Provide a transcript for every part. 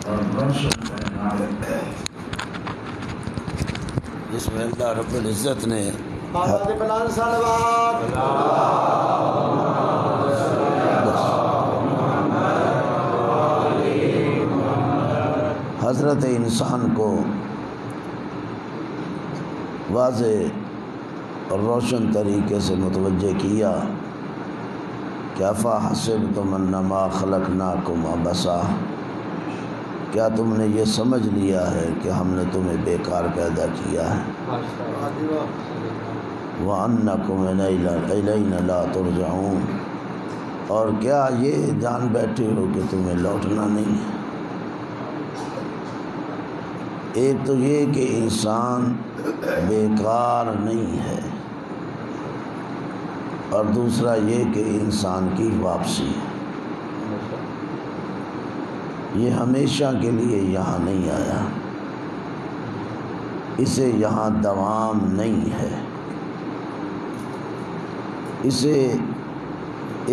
اور روشن کرنا ہے جس میں اللہ رب العزت نے حضرت انسان کو واضح اور روشن طریقے سے متوجہ کیا کہ افحسبتم انما خلقناکم عبثا، کیا تم نے یہ سمجھ لیا ہے کہ ہم نے تمہیں بیکار پیدا کیا ہے، وَأَنَّكُمْ إِلَيْنَا لَا تُرْجَعُونَ، اور کیا یہ جان بیٹھے ہو کہ تمہیں لوٹنا نہیں ہے۔ ایک تو یہ کہ انسان بیکار نہیں ہے، اور دوسرا یہ کہ انسان کی واپسی ہے، یہ ہمیشہ کے لیے یہاں نہیں آیا، اسے یہاں دوام نہیں ہے، اسے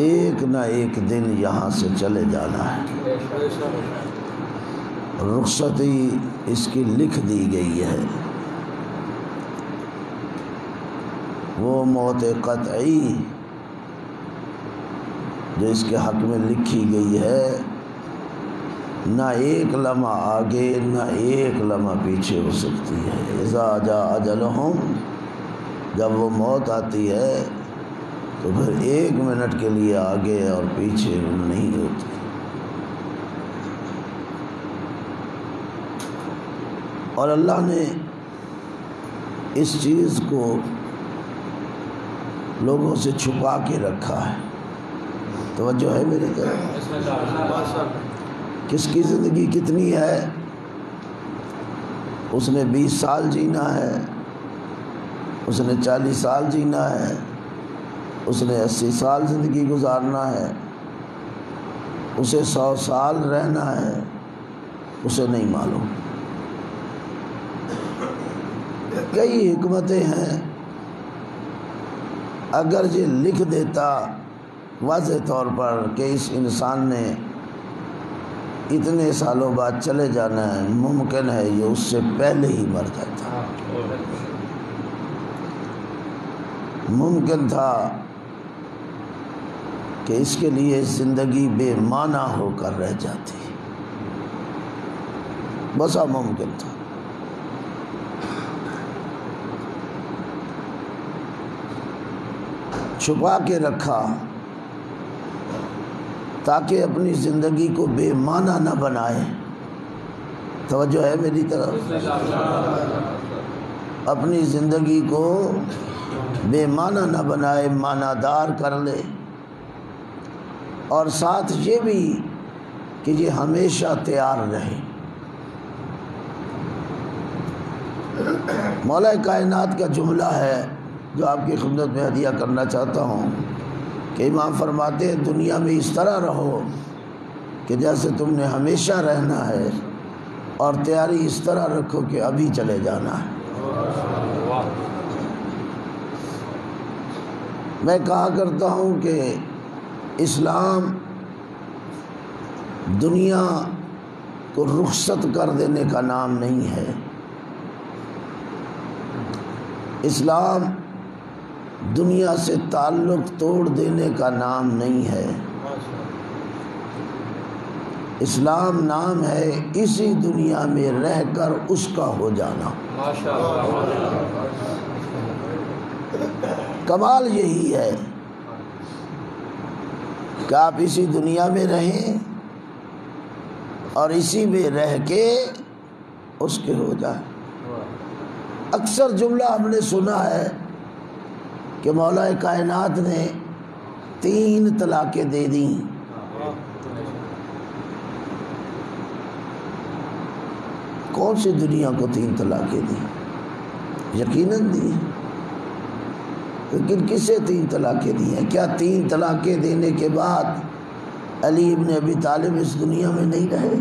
ایک نہ ایک دن یہاں سے چلے جانا ہے، رخصتی اس کی لکھ دی گئی ہے، وہ موت قطعی جو اس کے حق میں لکھی گئی ہے، نہ ایک لمحہ آگے نہ ایک لمحہ پیچھے ہو سکتی ہے۔ اذا جاء اجلہم، جب وہ موت آتی ہے تو پھر ایک منٹ کے لیے آگے اور پیچھے نہیں ہوتی۔ اور اللہ نے اس چیز کو لوگوں سے چھپا کے رکھا ہے، توجہ ہے میری طرف؟ کس کی زندگی کتنی ہے؟ اس نے 20 سال جینا ہے، اس نے 40 سال جینا ہے، اس نے 80 سال زندگی گزارنا ہے، اسے 100 سال رہنا ہے، اسے نہیں معلوم۔ کئی حکمتیں ہیں، اگر یہ لکھ دیتا واضح طور پر کہ اس انسان نے اتنے سالوں بعد چلے جانا ہے، ممکن ہے یہ اس سے پہلے ہی مر جاتا، ممکن تھا کہ اس کے لیے زندگی بے معنی ہو کر رہ جاتی، بسا ممکن تھا۔ چھپا کے رکھا تاکہ اپنی زندگی کو بے معنی نہ بنائے، توجہ ہے میری طرف؟ اپنی زندگی کو بے معنی نہ بنائے، معنی دار کر لے، اور ساتھ یہ بھی کہ یہ ہمیشہ تیار رہے۔ مولا کائنات کا جملہ ہے جو آپ کی خدمت میں ہدیہ کرنا چاہتا ہوں کہ امام فرماتے ہیں دنیا میں اس طرح رہو کہ جیسے تم نے ہمیشہ رہنا ہے، اور تیاری اس طرح رکھو کہ ابھی چلے جانا ہے۔ میں کہا کرتا ہوں کہ اسلام دنیا کو رخصت کر دینے کا نام نہیں ہے، اسلام دنیا سے تعلق توڑ دینے کا نام نہیں ہے، اسلام نام ہے اسی دنیا میں رہ کر اس کا ہو جانا۔ کمال یہی ہے کہ آپ اسی دنیا میں رہیں اور اسی میں رہ کے اس کے ہو جائیں۔ اکثر جملہ ہم نے سنا ہے کہ مولا کائنات نے 3 طلاقیں دے دیں، کون سی دنیا کو 3 طلاقیں دیں؟ یقیناً دی، لیکن کسے 3 طلاقیں دی ہیں؟ کیا 3 طلاقیں دینے کے بعد علی ابن ابی طالب اس دنیا میں نہیں رہے؟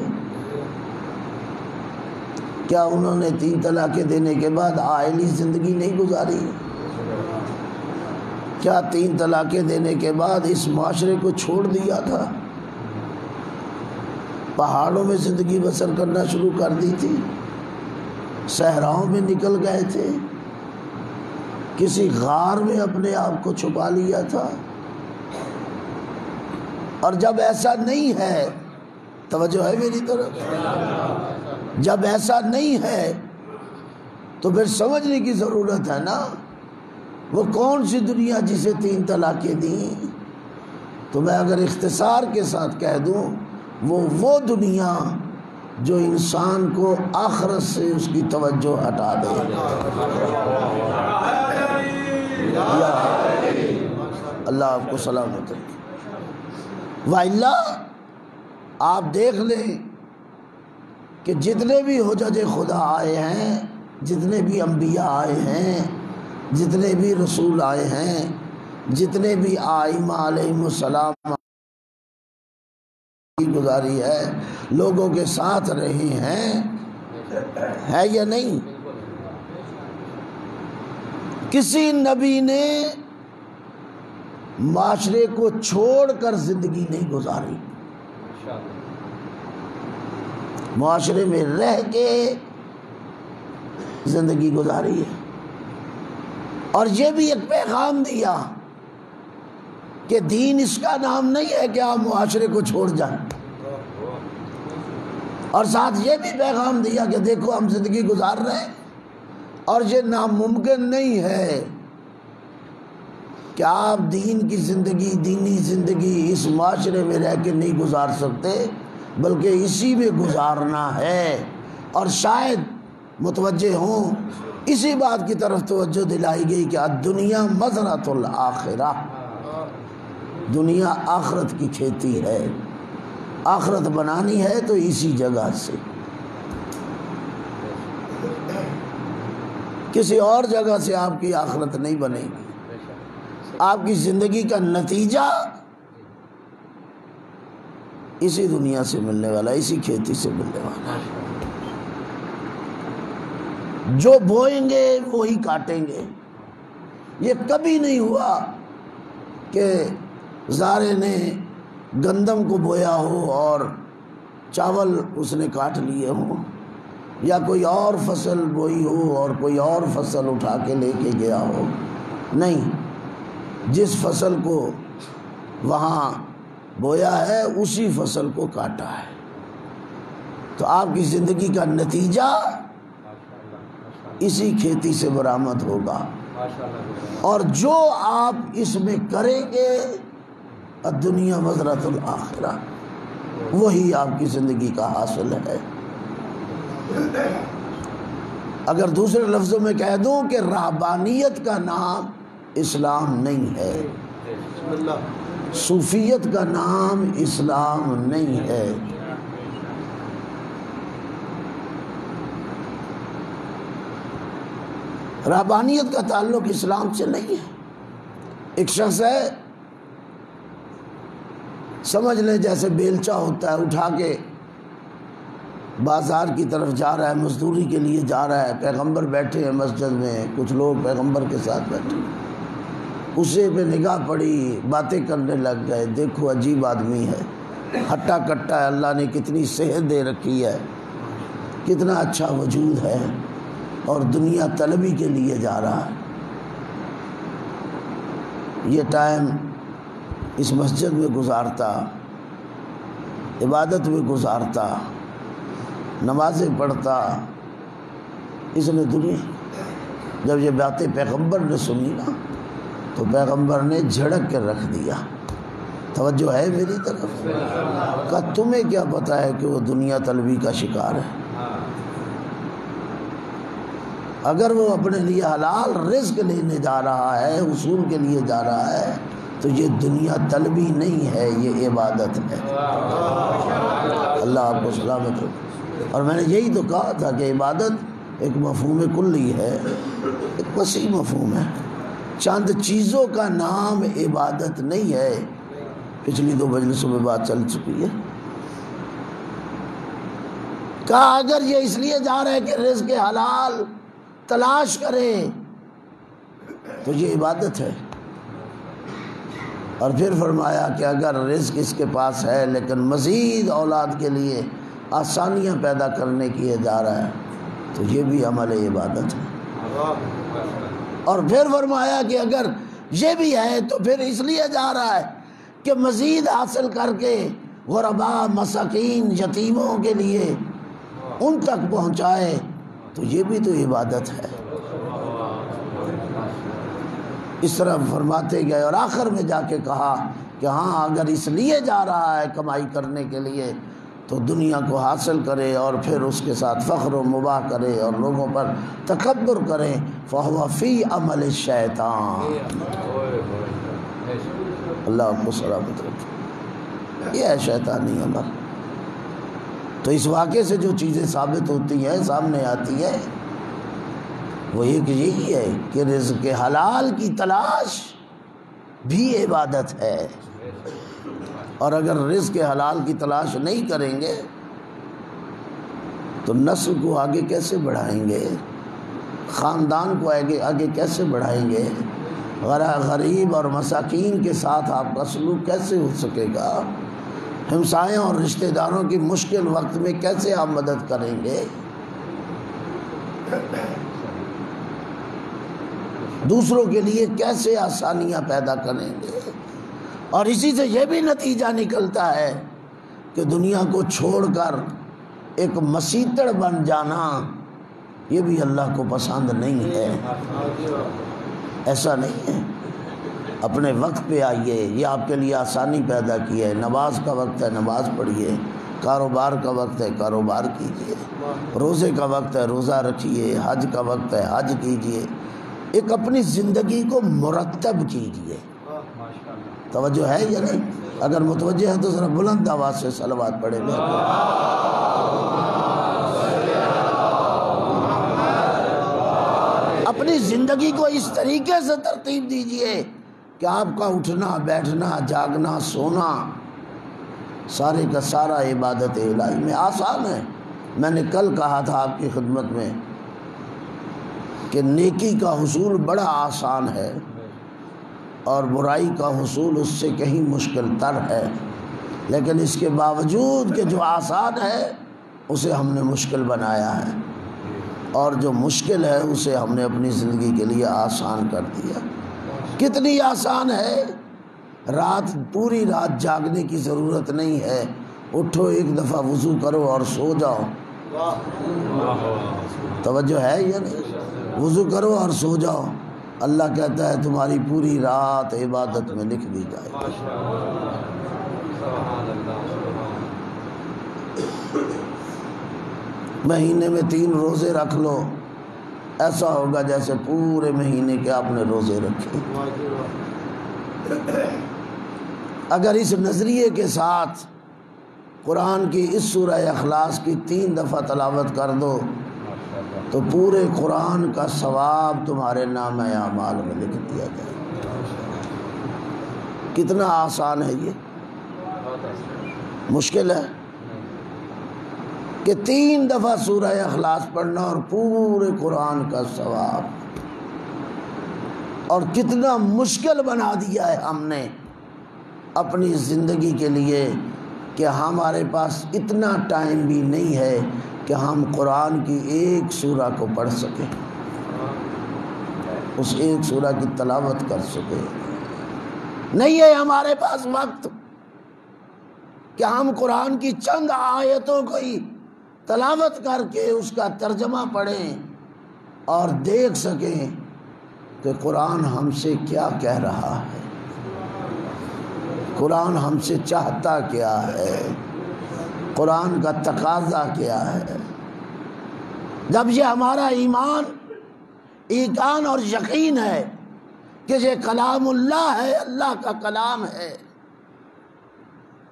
کیا انہوں نے 3 طلاقیں دینے کے بعد عائلی زندگی نہیں گزاری؟ کیا 3 طلاقیں دینے کے بعد اس معاشرے کو چھوڑ دیا تھا؟ پہاڑوں میں زندگی بسر کرنا شروع کر دی تھی، صحراؤں میں نکل گئے تھے، کسی غار میں اپنے آپ کو چھپا لیا تھا۔ اور جب ایسا نہیں ہے، توجہ ہے میری طرف، جب ایسا نہیں ہے تو پھر سمجھنے کی ضرورت ہے نا، وہ کون سی دنیا جسے 3 طلاقیں دیں؟ تو میں اگر اختصار کے ساتھ کہہ دوں، وہ دنیا جو انسان کو آخرت سے اس کی توجہ ہٹا دے۔ اللہ آپ کو سلامت رکھے۔ وَإِلَّا آپ دیکھ لیں کہ جتنے بھی حجج خدا آئے ہیں، جتنے بھی انبیاء آئے ہیں، جتنے بھی رسول آئے ہیں، جتنے بھی آئمہ علیہم السلام گزاری ہے، لوگوں کے ساتھ رہے ہیں، ہے یا نہیں؟ کسی نبی نے معاشرے کو چھوڑ کر زندگی نہیں گزاری، معاشرے میں رہ کے زندگی گزاری ہے۔ اور یہ بھی ایک پیغام دیا کہ دین اس کا نام نہیں ہے کہ آپ معاشرے کو چھوڑ جائیں، اور ساتھ یہ بھی پیغام دیا کہ دیکھو ہم زندگی گزار رہے ہیں اور یہ ناممکن نہیں ہے کہ آپ دین کی زندگی، دینی زندگی اس معاشرے میں رہ کے نہیں گزار سکتے، بلکہ اسی میں گزارنا ہے۔ اور شاید متوجہ ہوں، اسی بات کی طرف توجہ دلائی گئی کہ الدنیا مزرعۃ الآخرہ، دنیا آخرت کی کھیتی ہے، آخرت بنانی ہے تو اسی جگہ سے، کسی اور جگہ سے آپ کی آخرت نہیں بنے گی۔ آپ کی زندگی کا نتیجہ اسی دنیا سے ملنے والا، اسی کھیتی سے ملنے والا۔ جو بوئیں گے وہی کاٹیں گے۔ یہ کبھی نہیں ہوا کہ زارے نے گندم کو بویا ہو اور چاول اس نے کاٹ لیے ہوں، یا کوئی اور فصل بوئی ہو اور کوئی اور فصل اٹھا کے لے کے گیا ہو۔ نہیں، جس فصل کو وہاں بویا ہے اسی فصل کو کاٹا ہے۔ تو آپ کی زندگی کا نتیجہ اسی کھیتی سے برآمد ہوگا، اور جو آپ اس میں کریں گے الدنیا مزرعۃ الآخرہ، وہی آپ کی زندگی کا حاصل ہے۔ اگر دوسرے لفظوں میں کہہ دوں کہ رہبانیت کا نام اسلام نہیں ہے، صوفیت کا نام اسلام نہیں ہے۔ رہبانیت کا تعلق اسلام سے نہیں ہے۔ ایک شخص ہے، سمجھ لیں جیسے بیلچا ہوتا ہے، اٹھا کے بازار کی طرف جا رہا ہے، مزدوری کے لیے جا رہا ہے، پیغمبر بیٹھے ہیں مسجد میں، کچھ لوگ پیغمبر کے ساتھ بیٹھے ہیں، اسے پہ نگاہ پڑی، باتیں کرنے لگ گئے، دیکھو عجیب آدمی ہے، ہٹا کٹا ہے، اللہ نے کتنی صحت دے رکھی ہے، کتنا اچھا وجود ہے، اور دنیا طلبی کے لیے جا رہا ہے۔ یہ ٹائم اس مسجد میں گزارتا، عبادت میں گزارتا، نمازیں پڑھتا، اس نے دنیا، جب یہ باتیں پیغمبر نے سنی نا تو پیغمبر نے جھڑک کے رکھ دیا۔ توجہ ہے میری طرف؟ کہا تمہیں کیا پتا ہے کہ وہ دنیا طلبی کا شکار ہے؟ اگر وہ اپنے لیے حلال رزق لینے جا رہا ہے، حصول کے لیے جا رہا ہے، تو یہ دنیا طلبی نہیں ہے، یہ عبادت ہے۔ اللہ آپ کو سلامت رکھے۔ اور میں نے یہی تو کہا تھا کہ عبادت ایک مفہوم کلی ہے، ایک وسیع مفہوم ہے، چند چیزوں کا نام عبادت نہیں ہے۔ پچھلی 2 مجلسوں میں بات چل چکی ہے۔ کہا اگر یہ اس لیے جا رہے کہ رزق حلال تلاش کریں تو یہ عبادت ہے۔ اور پھر فرمایا کہ اگر رزق اس کے پاس ہے لیکن مزید اولاد کے لیے آسانیاں پیدا کرنے کیے جا رہا ہے تو یہ بھی عمل عبادت ہے۔ اور پھر فرمایا کہ اگر یہ بھی ہے تو پھر اس لیے جا رہا ہے کہ مزید حاصل کر کے غرباء، مساکین، یتیموں کے لیے ان تک پہنچائے تو یہ بھی تو عبادت ہے۔ اس طرح فرماتے گئے اور آخر میں جا کے کہا کہ ہاں اگر اس لیے جا رہا ہے کمائی کرنے کے لیے تو دنیا کو حاصل کرے اور پھر اس کے ساتھ فخر و مباح کرے اور لوگوں پر تکبر کرے، فَهُوَ فِي عَمَلِ الشَّيْطَانِ۔ اللہ کو سلامت رکھے، یہ ہے شیطانی عمل۔ تو اس واقعے سے جو چیزیں ثابت ہوتی ہیں، سامنے آتی ہے، وہ ایک یہی ہے کہ رزق حلال کی تلاش بھی عبادت ہے، اور اگر رزق حلال کی تلاش نہیں کریں گے تو نسل کو آگے کیسے بڑھائیں گے، خاندان کو آگے کیسے بڑھائیں گے، غریب اور مساکین کے ساتھ آپ کا سلوک کیسے ہو سکے گا، ہمسایوں اور رشتہ داروں کی مشکل وقت میں کیسے آپ مدد کریں گے، دوسروں کے لیے کیسے آسانیاں پیدا کریں گے۔ اور اسی سے یہ بھی نتیجہ نکلتا ہے کہ دنیا کو چھوڑ کر ایک مسیتڑ بن جانا یہ بھی اللہ کو پسند نہیں ہے۔ ایسا نہیں ہے، اپنے وقت پہ آئیے، یہ آپ کے لیے آسانی پیدا کی ہے، نماز کا وقت ہے نماز پڑھیے، کاروبار کا وقت ہے کاروبار کیجیے، روزے کا وقت ہے روزہ رکھیے، حج کا وقت ہے حج کیجیے، ایک اپنی زندگی کو مرتب کیجیے۔ توجہ ہے یا نہیں؟ اگر متوجہ ہے تو ذرا بلند آواز سے صلوات پڑھے گا۔ اپنی زندگی کو اس طریقے سے ترتیب دیجیے کہ آپ کا اٹھنا، بیٹھنا، جاگنا، سونا سارے کا سارا عبادت الہی میں آسان ہے۔ میں نے کل کہا تھا آپ کی خدمت میں کہ نیکی کا حصول بڑا آسان ہے اور برائی کا حصول اس سے کہیں مشکل تر ہے، لیکن اس کے باوجود کہ جو آسان ہے اسے ہم نے مشکل بنایا ہے، اور جو مشکل ہے اسے ہم نے اپنی زندگی کے لیے آسان کر دیا۔ کتنی آسان ہے، پوری رات جاگنے کی ضرورت نہیں ہے، اٹھو ایک دفعہ وضو کرو اور سو جاؤ۔ توجہ ہے یا نہیں؟ وضو کرو اور سو جاؤ، اللہ کہتا ہے تمہاری پوری رات عبادت میں لکھ دی جائے گی۔ مہینے میں 3 روزے رکھ لو، ایسا ہوگا جیسے پورے مہینے کے آپ نے روزے رکھے۔ اگر اس نظریے کے ساتھ قرآن کی اس سورہ اخلاص کی 3 دفعہ تلاوت کر دو تو پورے قرآن کا ثواب تمہارے نامہ اعمال میں لکھ دیا جائے۔ کتنا آسان ہے یہ، مشکل ہے کہ 3 دفعہ سورہ اخلاص پڑھنا اور پورے قرآن کا ثواب، اور کتنا مشکل بنا دیا ہے ہم نے اپنی زندگی کے لیے کہ ہمارے پاس اتنا ٹائم بھی نہیں ہے کہ ہم قرآن کی ایک سورہ کو پڑھ سکیں، اس ایک سورہ کی تلاوت کر سکیں۔ نہیں ہے ہمارے پاس وقت کہ ہم قرآن کی چند آیتوں کو ہی تلاوت کر کے اس کا ترجمہ پڑھیں اور دیکھ سکیں کہ قرآن ہم سے کیا کہہ رہا ہے، قرآن ہم سے چاہتا کیا ہے، قرآن کا تقاضا کیا ہے۔ جب یہ ہمارا ایمان اور یقین ہے کہ یہ کلام اللہ ہے، اللہ کا کلام ہے،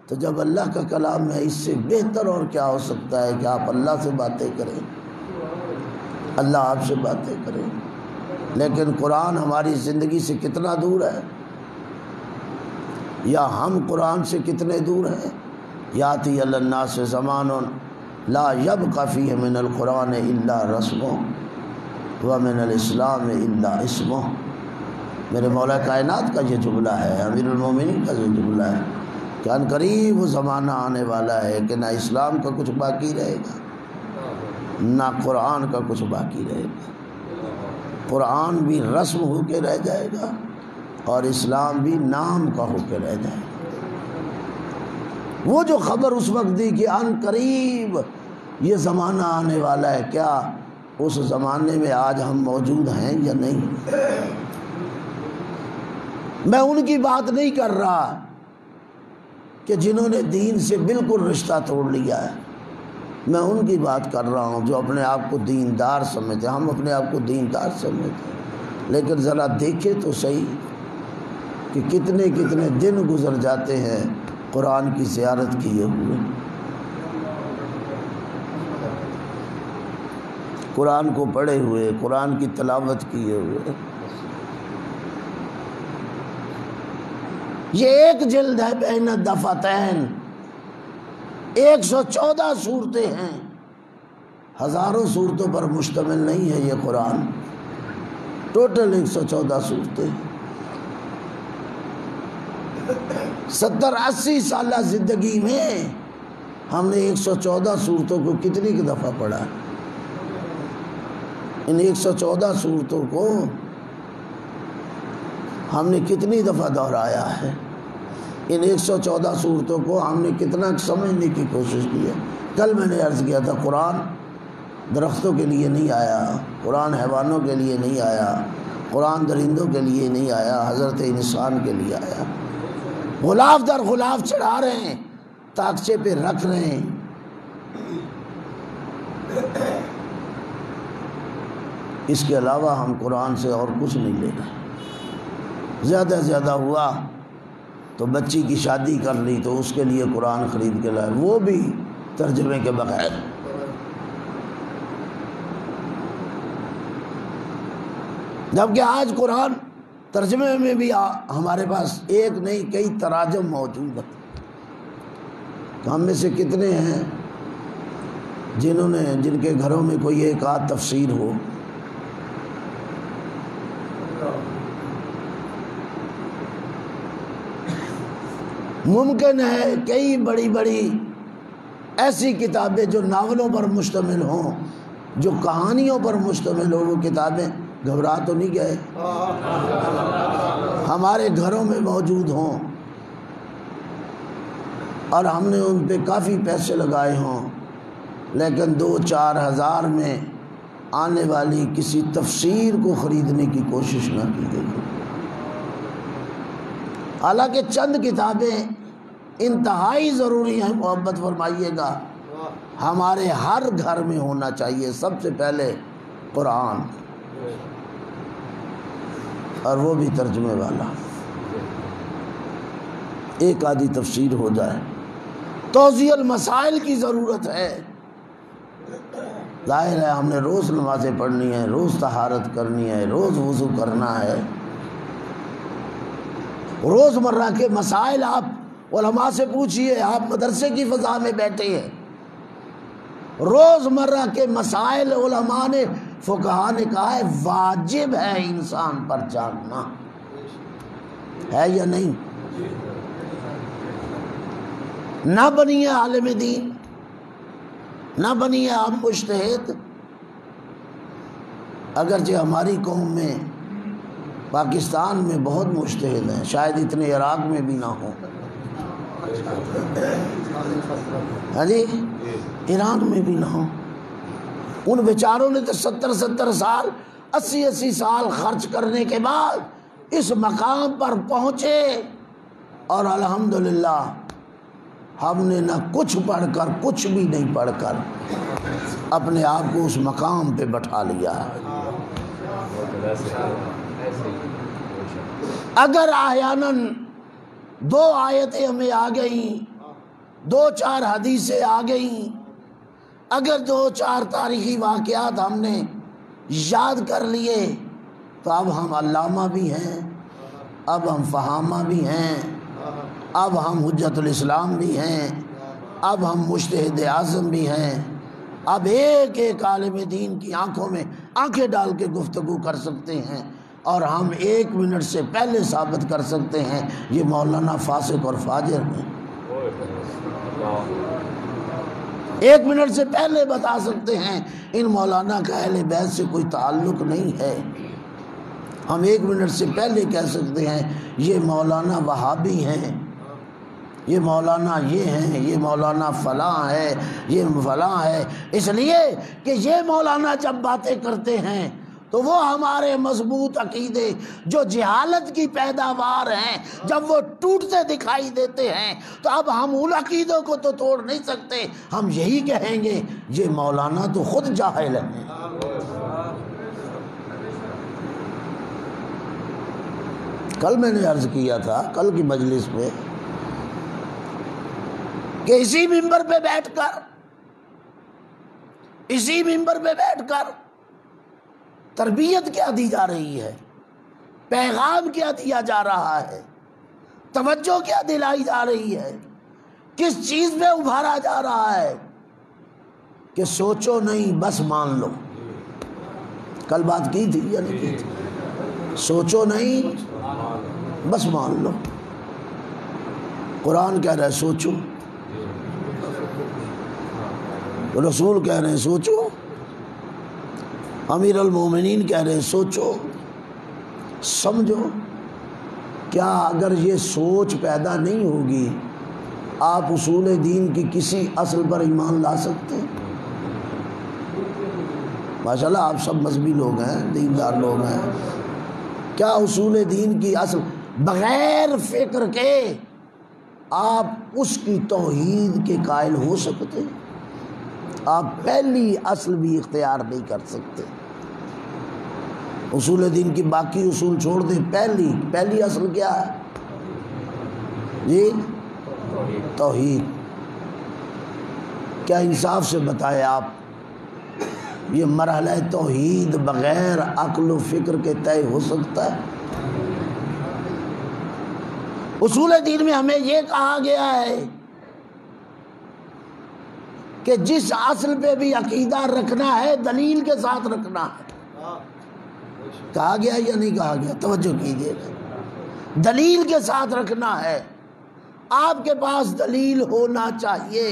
تو جب اللہ کا کلام ہے اس سے بہتر اور کیا ہو سکتا ہے کہ آپ اللہ سے باتیں کریں، اللہ آپ سے باتیں کریں۔ لیکن قرآن ہماری زندگی سے کتنا دور ہے، یا ہم قرآن سے کتنے دور ہیں۔ یاتی علی الناس زمان لا یبقى فیہ من القرآن الا رسمہ ومن الاسلام الا اسمہ۔ میرے مولا کائنات کا یہ جملہ ہے، امیر المومنین کا یہ جملہ ہے کہ ان قریب وہ زمانہ آنے والا ہے کہ نہ اسلام کا کچھ باقی رہے گا نہ قرآن کا کچھ باقی رہے گا۔ قرآن بھی رسم ہو کے رہ جائے گا اور اسلام بھی نام کا ہو کے رہ جائے گا۔ وہ جو خبر اس وقت دی کہ ان قریب یہ زمانہ آنے والا ہے، کیا اس زمانے میں آج ہم موجود ہیں یا نہیں؟ میں ان کی بات نہیں کر رہا کہ جنہوں نے دین سے بالکل رشتہ توڑ لیا ہے، میں ان کی بات کر رہا ہوں جو اپنے آپ کو دیندار سمجھتے ہیں۔ ہم اپنے آپ کو دیندار سمجھتے ہیں، لیکن ذرا دیکھیں تو صحیح کہ کتنے کتنے دن گزر جاتے ہیں قرآن کی زیارت کیے ہوئے، قرآن کو پڑھے ہوئے، قرآن کی تلاوت کیے ہوئے۔ یہ ایک جلد ہے بین دفتین، 114 صورتیں ہیں، ہزاروں صورتوں پر مشتمل نہیں ہے یہ قرآن، ٹوٹل 114 صورتیں۔ 70-80 سالہ زندگی میں ہم نے 114 صورتوں کو کتنی کی دفعہ پڑھا؟ ان 114 صورتوں کو ہم نے کتنی دفعہ دہرایا ہے؟ ان 114 صورتوں کو ہم نے کتنا سمجھنے کی کوشش کی ہے؟ کل میں نے عرض کیا تھا قرآن درختوں کے لیے نہیں آیا، قرآن حیوانوں کے لیے نہیں آیا، قرآن درندوں کے لیے نہیں آیا، حضرت انسان کے لیے آیا۔ غلاف در غلاف چڑھا رہے ہیں، تاکچے پہ رکھ رہے ہیں۔ اس کے علاوہ ہم قرآن سے اور کچھ نہیں لے گئے۔ زیادہ زیادہ ہوا تو بچی کی شادی کر لی تو اس کے لیے قرآن خرید کے لائے، وہ بھی ترجمے کے بغیر۔ جبکہ آج قرآن ترجمے میں بھی ہمارے پاس ایک نہیں کئی تراجم موجود ہیں۔ ہم میں سے کتنے ہیں جن کے گھروں میں کوئی ایک آدھ تفسیر ہو؟ ممکن ہے کئی بڑی بڑی ایسی کتابیں جو ناولوں پر مشتمل ہوں، جو کہانیوں پر مشتمل ہوں، وہ کتابیں گھبرا تو نہیں گئے؟ ہمارے گھروں میں موجود ہوں اور ہم نے ان پہ کافی پیسے لگائے ہوں، لیکن 2-4 ہزار میں آنے والی کسی تفسیر کو خریدنے کی کوشش نہ کی گئی۔ حالانکہ چند کتابیں انتہائی ضروری ہیں، محبت فرمائیے گا، ہمارے ہر گھر میں ہونا چاہیے۔ سب سے پہلے قرآن، اور وہ بھی ترجمے والا، ایک آدھی تفسیر ہو جائے۔ توضیح المسائل کی ضرورت ہے۔ ظاہر ہے ہم نے روز نمازیں پڑھنی ہیں، روز طہارت کرنی ہے، روز وضو کرنا ہے، روز مرہ کے مسائل آپ علماء سے پوچھئے، آپ مدرسے کی فضا میں بیٹھے ہیں، روز مرہ کے مسائل علماء نے، فقہاء نے کہا ہے واجب ہے انسان پر جاننا، ہے یا نہیں؟ نہ بنیے عالم دین، نہ بنیے آپ مجتہد۔ اگرچہ ہماری قوم میں، پاکستان میں بہت مجتہد ہیں، شاید اتنے عراق میں بھی نہ ہوں، ہاں جی، ایران میں بھی نہ ہوں۔ ان بیچاروں نے تو 70 سال، 80 سال خرچ کرنے کے بعد اس مقام پر پہنچے، اور الحمدللہ ہم نے نہ کچھ پڑھ کر، کچھ بھی نہیں پڑھ کر اپنے آپ کو اس مقام پہ بٹھا لیا ہے۔ اگر احیاناً 2 آیتیں ہمیں آ گئیں، 2-4 حدیثیں آ گئیں، اگر 2-4 تاریخی واقعات ہم نے یاد کر لیے تو اب ہم علامہ بھی ہیں، اب ہم فہامہ بھی ہیں، اب ہم حجت الاسلام بھی ہیں، اب ہم مجتہد اعظم بھی ہیں، اب ایک ایک عالم دین کی آنکھوں میں آنکھیں ڈال کے گفتگو کر سکتے ہیں، اور ہم 1 منٹ سے پہلے ثابت کر سکتے ہیں یہ مولانا فاسق اور فاجر ہیں۔ 1 منٹ سے پہلے بتا سکتے ہیں ان مولانا کا اہل بیت سے کوئی تعلق نہیں ہے۔ ہم 1 منٹ سے پہلے کہہ سکتے ہیں یہ مولانا وہابی ہیں، یہ مولانا یہ ہیں، یہ مولانا فلاں ہے، یہ فلاں ہے، اس لیے کہ یہ مولانا جب باتیں کرتے ہیں تو وہ ہمارے مضبوط عقیدے جو جہالت کی پیداوار ہیں جب وہ ٹوٹتے دکھائی دیتے ہیں تو اب ہم ان عقیدوں کو تو توڑ نہیں سکتے، ہم یہی کہیں گے یہ مولانا تو خود جاہل ہیں۔ کل میں نے عرض کیا تھا، کل کی مجلس میں، کہ اسی ممبر پہ بیٹھ کر تربیت کیا دی جا رہی ہے، پیغام کیا دیا جا رہا ہے، توجہ کیا دلائی جا رہی ہے، کس چیز میں ابھارا جا رہا ہے کہ سوچو نہیں بس مان لو۔ کل بات کی تھی یا نہیں کی تھی؟ سوچو نہیں بس مان لو۔ قرآن کہہ رہا ہے سوچو، رسول کہہ رہے ہیں سوچو، امیر المومنین کہہ رہے ہیں سوچو، سمجھو۔ کیا اگر یہ سوچ پیدا نہیں ہوگی آپ اصول دین کی کسی اصل پر ایمان لا سکتے ہیں؟ ماشاءاللہ آپ سب مذہبی لوگ ہیں، دیندار لوگ ہیں، کیا اصول دین کی اصل بغیر فکر کے آپ اس کی توحید کے قائل ہو سکتے؟ آپ پہلی اصل بھی اختیار نہیں کر سکتے۔ اصول دین کی باقی اصول چھوڑ دیں، پہلی اصل کیا ہے جی؟ توحید۔ کیا انصاف سے بتائے آپ یہ مرحلہ توحید بغیر عقل و فکر کے طے ہو سکتا ہے؟ اصول دین میں ہمیں یہ کہا گیا ہے کہ جس اصل پہ بھی عقیدہ رکھنا ہے دلیل کے ساتھ رکھنا ہے۔ کہا گیا یا نہیں کہا گیا؟ توجہ کیجئے، دلیل کے ساتھ رکھنا ہے۔ آپ کے پاس دلیل ہونا چاہیے،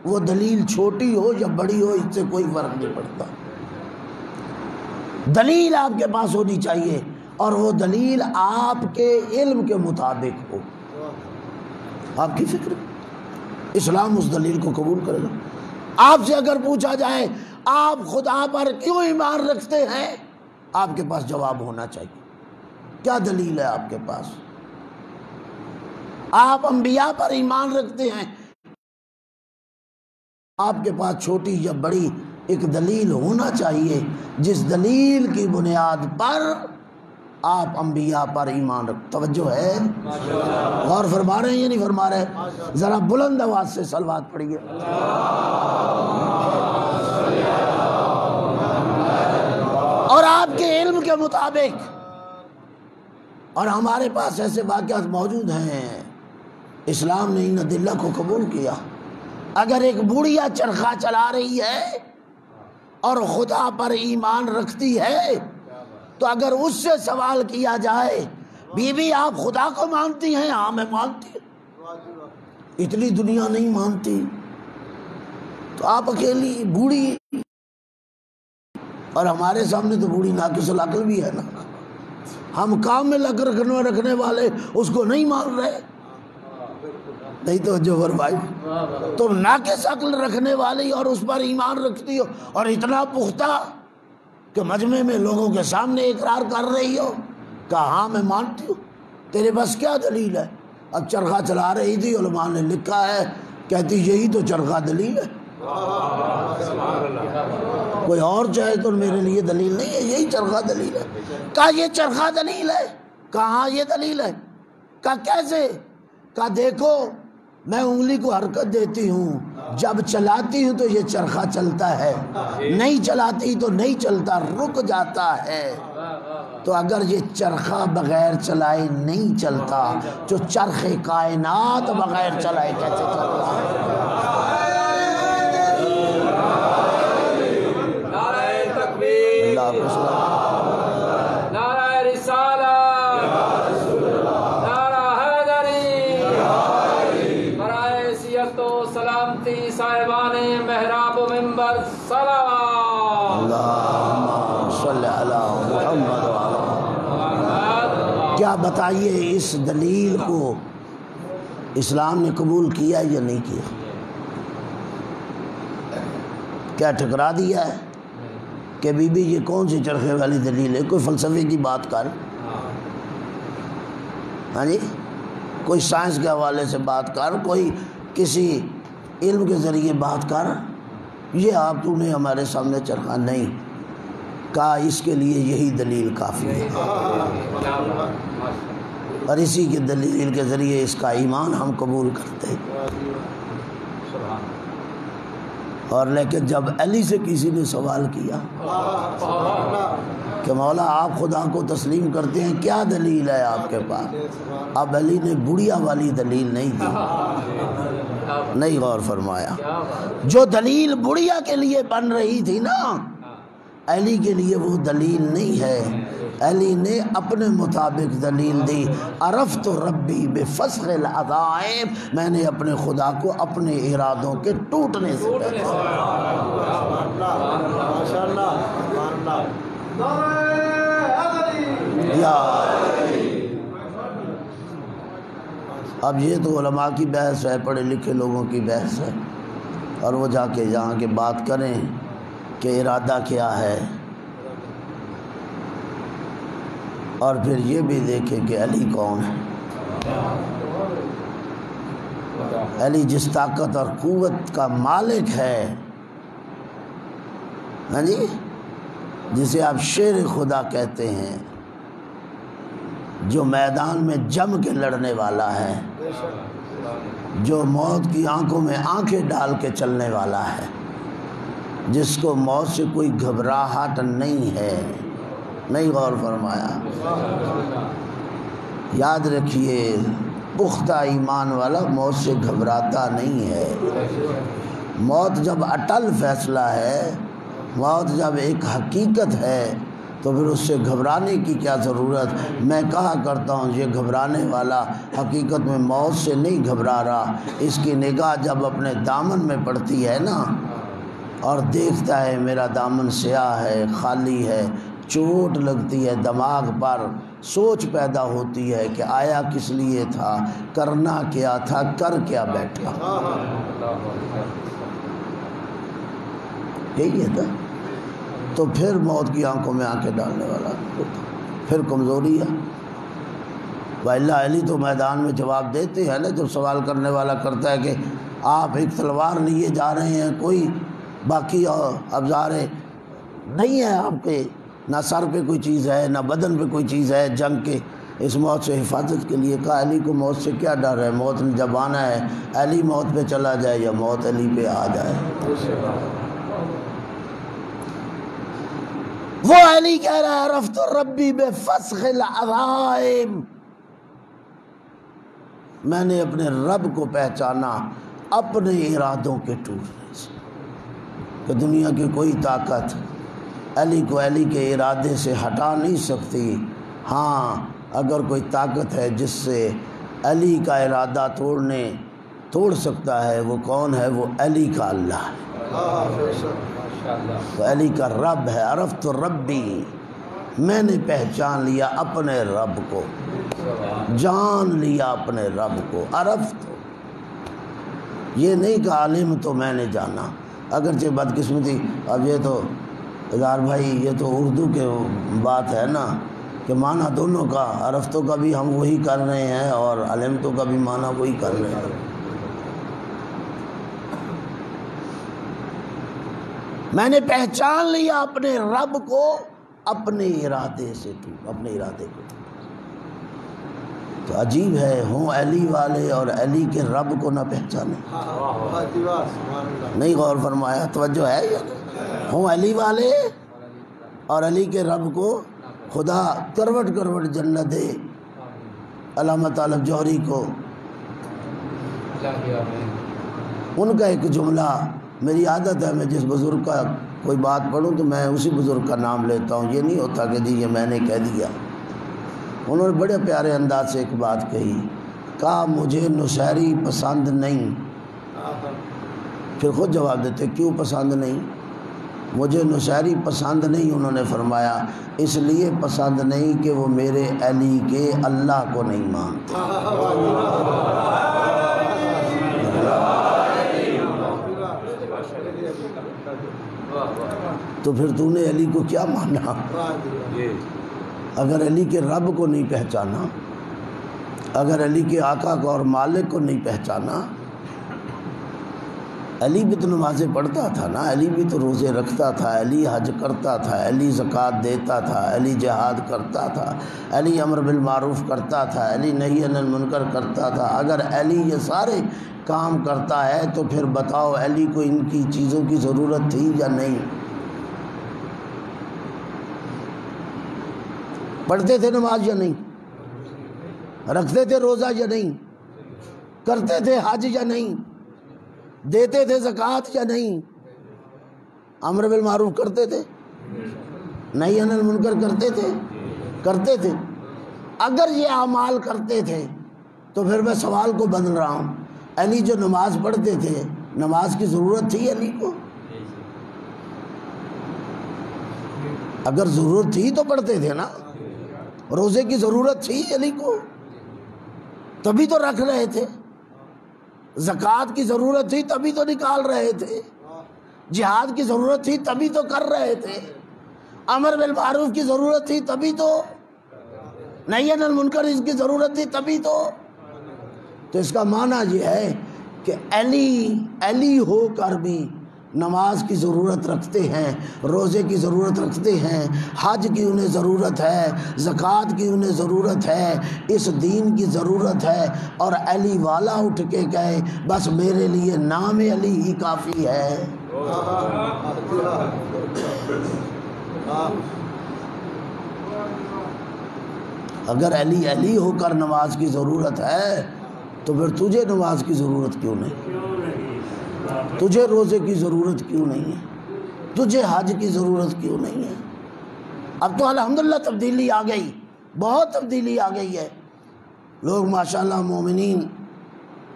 وہ دلیل چھوٹی ہو یا بڑی ہو اس سے کوئی فرق نہیں پڑتا، دلیل آپ کے پاس ہونی چاہیے اور وہ دلیل آپ کے علم کے مطابق ہو، آپ کی فکر۔ اسلام اس دلیل کو قبول کرے گا۔ آپ سے اگر پوچھا جائے آپ خدا پر کیوں ایمان رکھتے ہیں، آپ کے پاس جواب ہونا چاہیے، کیا دلیل ہے آپ کے پاس؟ آپ انبیاء پر ایمان رکھتے ہیں، آپ کے پاس چھوٹی یا بڑی ایک دلیل ہونا چاہیے جس دلیل کی بنیاد پر آپ انبیاء پر ایمان رکھ۔ توجہ ہے؟ غور فرما رہے ہیں یا نہیں فرما رہے؟ ذرا بلند آواز سے صلوات پڑھیے۔ اور آپ کے علم کے مطابق، اور ہمارے پاس ایسے واقعات موجود ہیں، اسلام نے ان ادلہ کو قبول کیا۔ اگر ایک بوڑھیا چرخہ چلا رہی ہے اور خدا پر ایمان رکھتی ہے تو اگر اس سے سوال کیا جائے بی بی آپ خدا کو مانتی ہیں؟ ہاں میں مانتی ہوں۔ اتنی دنیا نہیں مانتی تو آپ اکیلی بوڑھی، اور ہمارے سامنے تو بوڑھی ناقص العقل بھی ہے نا، ہم کامل عقل رکھنے والے اس کو نہیں مان رہے، نہیں تو جو فرمائی تو ناقص عقل رکھنے والی اور اس پر ایمان رکھتی ہو اور اتنا پختہ کہ مجمع میں لوگوں کے سامنے اقرار کر رہی ہو، کہا ہاں میں مانتی ہوں، تیرے بس کیا دلیل ہے؟ اب چرخہ چلا رہی تھی، علماء نے لکھا ہے، کہتی یہی تو چرخہ دلیل ہے، کوئی اور چاہے تو میرے لیے دلیل نہیں ہے، یہی چرخہ دلیل ہے۔ کہا یہ چرخہ دلیل ہے؟ کہا ہاں یہ دلیل ہے۔ کہا کیسے؟ کہا دیکھو میں انگلی کو حرکت دیتی ہوں، جب چلاتی ہوں تو یہ چرخہ چلتا ہے، نہیں چلاتی تو نہیں چلتا، رک جاتا ہے۔ تو اگر یہ چرخہ بغیر چلائے نہیں چلتا تو چرخ کائنات بغیر چلائے کیسے چلتا ہے؟ محراب و ممبر صلوات اللہم صلی علی محمد وعلی۔ کیا بتائیے اس دلیل کو اسلام نے قبول کیا یا نہیں کیا؟ کیا ٹھکرا دیا ہے کہ بی بی یہ کون سی چرخے والی دلیل ہے؟ کوئی فلسفے کی بات کر، ہاں جی، کوئی سائنس کے حوالے سے بات کر، کوئی کسی علم کے ذریعے بات کر۔ یہ آپ تو نے ہمارے سامنے چرخا نہیں کہا، اس کے لیے یہی دلیل کافی ہے، اور اسی کے دلیل کے ذریعے اس کا ایمان ہم قبول کرتے ہیں۔ اور لیکن جب علی سے کسی نے سوال کیا کہ مولا آپ خدا کو تسلیم کرتے ہیں، کیا دلیل ہے آپ کے پاس؟ اب علی نے بڑھیا والی دلیل نہیں دی، نہیں غور فرمایا۔ جو دلیل بڑھیا کے لیے بن رہی تھی نا، علی کے لیے وہ دلیل نہیں ہے۔ علی نے اپنے مطابق دلیل دی، عرفت ربی بفسخ العظائم، میں نے اپنے خدا کو اپنے ارادوں کے ٹوٹنے سے اب یہ تو علماء کی بحث ہے، پڑھے لکھے لوگوں کی بحث ہے، اور وہ جا کے جہاں کے بات کریں کہ ارادہ کیا ہے، اور پھر یہ بھی دیکھیں کہ علی کون ہے۔ علی جس طاقت اور قوت کا مالک ہے، ہاں جی، جسے آپ شیر خدا کہتے ہیں، جو میدان میں جم کے لڑنے والا ہے، جو موت کی آنکھوں میں آنکھیں ڈال کے چلنے والا ہے، جس کو موت سے کوئی گھبراہٹ نہیں ہے، نہیں غور فرمایا؟ یاد رکھیے، پختہ ایمان والا موت سے گھبراتا نہیں ہے۔ موت جب اٹل فیصلہ ہے، موت جب ایک حقیقت ہے، تو پھر اس سے گھبرانے کی کیا ضرورت؟ میں کہا کرتا ہوں یہ گھبرانے والا حقیقت میں موت سے نہیں گھبرا رہا، اس کی نگاہ جب اپنے دامن میں پڑتی ہے نا، اور دیکھتا ہے میرا دامن سیاہ ہے، خالی ہے، چوٹ لگتی ہے دماغ پر، سوچ پیدا ہوتی ہے کہ آیا کس لیے تھا، کرنا کیا تھا، کر کیا بیٹھا۔ یہی ہے نا، تو پھر موت کی آنکھوں میں آنکھیں ڈالنے والا پھر کمزوری ہے۔ وَإِلَّا علی تو میدان میں جواب دیتے ہیں نا، جب سوال کرنے والا کرتا ہے کہ آپ ایک تلوار لیے جا رہے ہیں، کوئی باقی افزار نہیں ہے آپ کے، نہ سر پہ کوئی چیز ہے، نہ بدن پہ کوئی چیز ہے جنگ کے، اس موت سے حفاظت کے لیے کہا علی کو موت سے کیا ڈر ہے، موت نے جب آنا ہے علی موت پہ چلا جائے یا موت علی پہ آ جائے۔ وہ علی کہہ رہا ہے عرفت ربی بفسخ العظائم، میں نے اپنے رب کو پہچانا اپنے ارادوں کے ٹوٹنے سے، کہ دنیا کی کوئی طاقت علی کو علی کے ارادے سے ہٹا نہیں سکتی۔ ہاں، اگر کوئی طاقت ہے جس سے علی کا ارادہ توڑ سکتا ہے، وہ کون ہے؟ وہ علی کا اللہ ہے، وہ علی کا رب ہے۔ عرفت ربی، میں نے پہچان لیا اپنے رب کو، جان لیا اپنے رب کو۔ عرفت، یہ نہیں کہ عالم تو میں نے جانا، اگرچہ بدقسمتی، اب یہ تو اظہار بھائی یہ تو اردو کے بات ہے نا، کہ معنی دونوں کا، عرفتوں کا بھی ہم وہی کر رہے ہیں اور علمتوں کا بھی معنی وہی کر رہے ہیں۔ میں نے پہچان لیا اپنے رب کو اپنے ارادے سے اپنے ارادے کو۔ تو عجیب ہے، ہوں علی والے اور علی کے رب کو نہ پہچانے، نہیں غور فرمایا؟ توجہ ہے؟ ہوں علی والے اور علی کے رب کو خدا کروٹ کروٹ جنت دے۔ علامہ طالب جوہری کو ان کا ایک جملہ، میری عادت ہے میں جس بزرگ کا کوئی بات پڑھوں تو میں اسی بزرگ کا نام لیتا ہوں، یہ نہیں ہوتا کہ جی یہ میں نے کہہ دیا۔ انہوں نے بڑے پیارے انداز سے ایک بات کہی، کہا مجھے نصیری پسند نہیں، پھر خود جواب دیتے کیوں پسند نہیں؟ مجھے نصیری پسند نہیں، انہوں نے فرمایا اس لیے پسند نہیں کہ وہ میرے علی کے اللہ کو نہیں مانتے۔ تو پھر تو نے علی کو کیا مانا؟ اگر علی کے رب کو نہیں پہچانا، اگر علی کے آقا کو اور مالک کو نہیں پہچانا، علی بھی تو نمازیں پڑھتا تھا نا، علی بھی تو روزے رکھتا تھا، علی حج کرتا تھا، علی زکوٰۃ دیتا تھا، علی جہاد کرتا تھا، علی امر بالمعروف کرتا تھا، علی نہی عن المنکر کرتا تھا۔ اگر علی یہ سارے کام کرتا ہے تو پھر بتاؤ علی کو ان کی چیزوں کی ضرورت تھی یا نہیں؟ پڑھتے تھے نماز یا نہیں؟ رکھتے تھے روزہ یا نہیں؟ کرتے تھے حج یا نہیں؟ دیتے تھے زکوٰۃ یا نہیں؟ امر بالمعروف کرتے تھے، نہی عن المنکر کرتے تھے۔ اگر یہ اعمال کرتے تھے تو پھر میں سوال کو بدل رہا ہوں، علی جو نماز پڑھتے تھے، نماز کی ضرورت تھی علی کو؟ اگر ضرورت تھی تو پڑھتے تھے نا، روزے کی ضرورت تھی علی کو تبھی تو رکھ رہے تھے، زکوٰۃ کی ضرورت تھی تبھی تو نکال رہے تھے، جہاد کی ضرورت تھی تبھی تو کر رہے تھے، امر بالمعروف کی ضرورت تھی تبھی تو، نہی عن المنکر اس کی ضرورت تھی تبھی تو اس کا معنی یہ ہے کہ علی ہو کر بھی نماز کی ضرورت رکھتے ہیں، روزے کی ضرورت رکھتے ہیں، حج کی انہیں ضرورت ہے، زکوٰۃ کی انہیں ضرورت ہے، اس دین کی ضرورت ہے، اور علی والا اٹھ کے کہے بس میرے لیے نام علی ہی کافی ہے۔ اگر علی ہو کر نماز کی ضرورت ہے تو پھر تجھے نماز کی ضرورت کیوں نہیں؟ تجھے روزے کی ضرورت کیوں نہیں ہے؟ تجھے حج کی ضرورت کیوں نہیں ہے؟ اب تو الحمدللہ تبدیلی آ گئی، بہت تبدیلی آ گئی ہے، لوگ ماشاءاللہ مومنین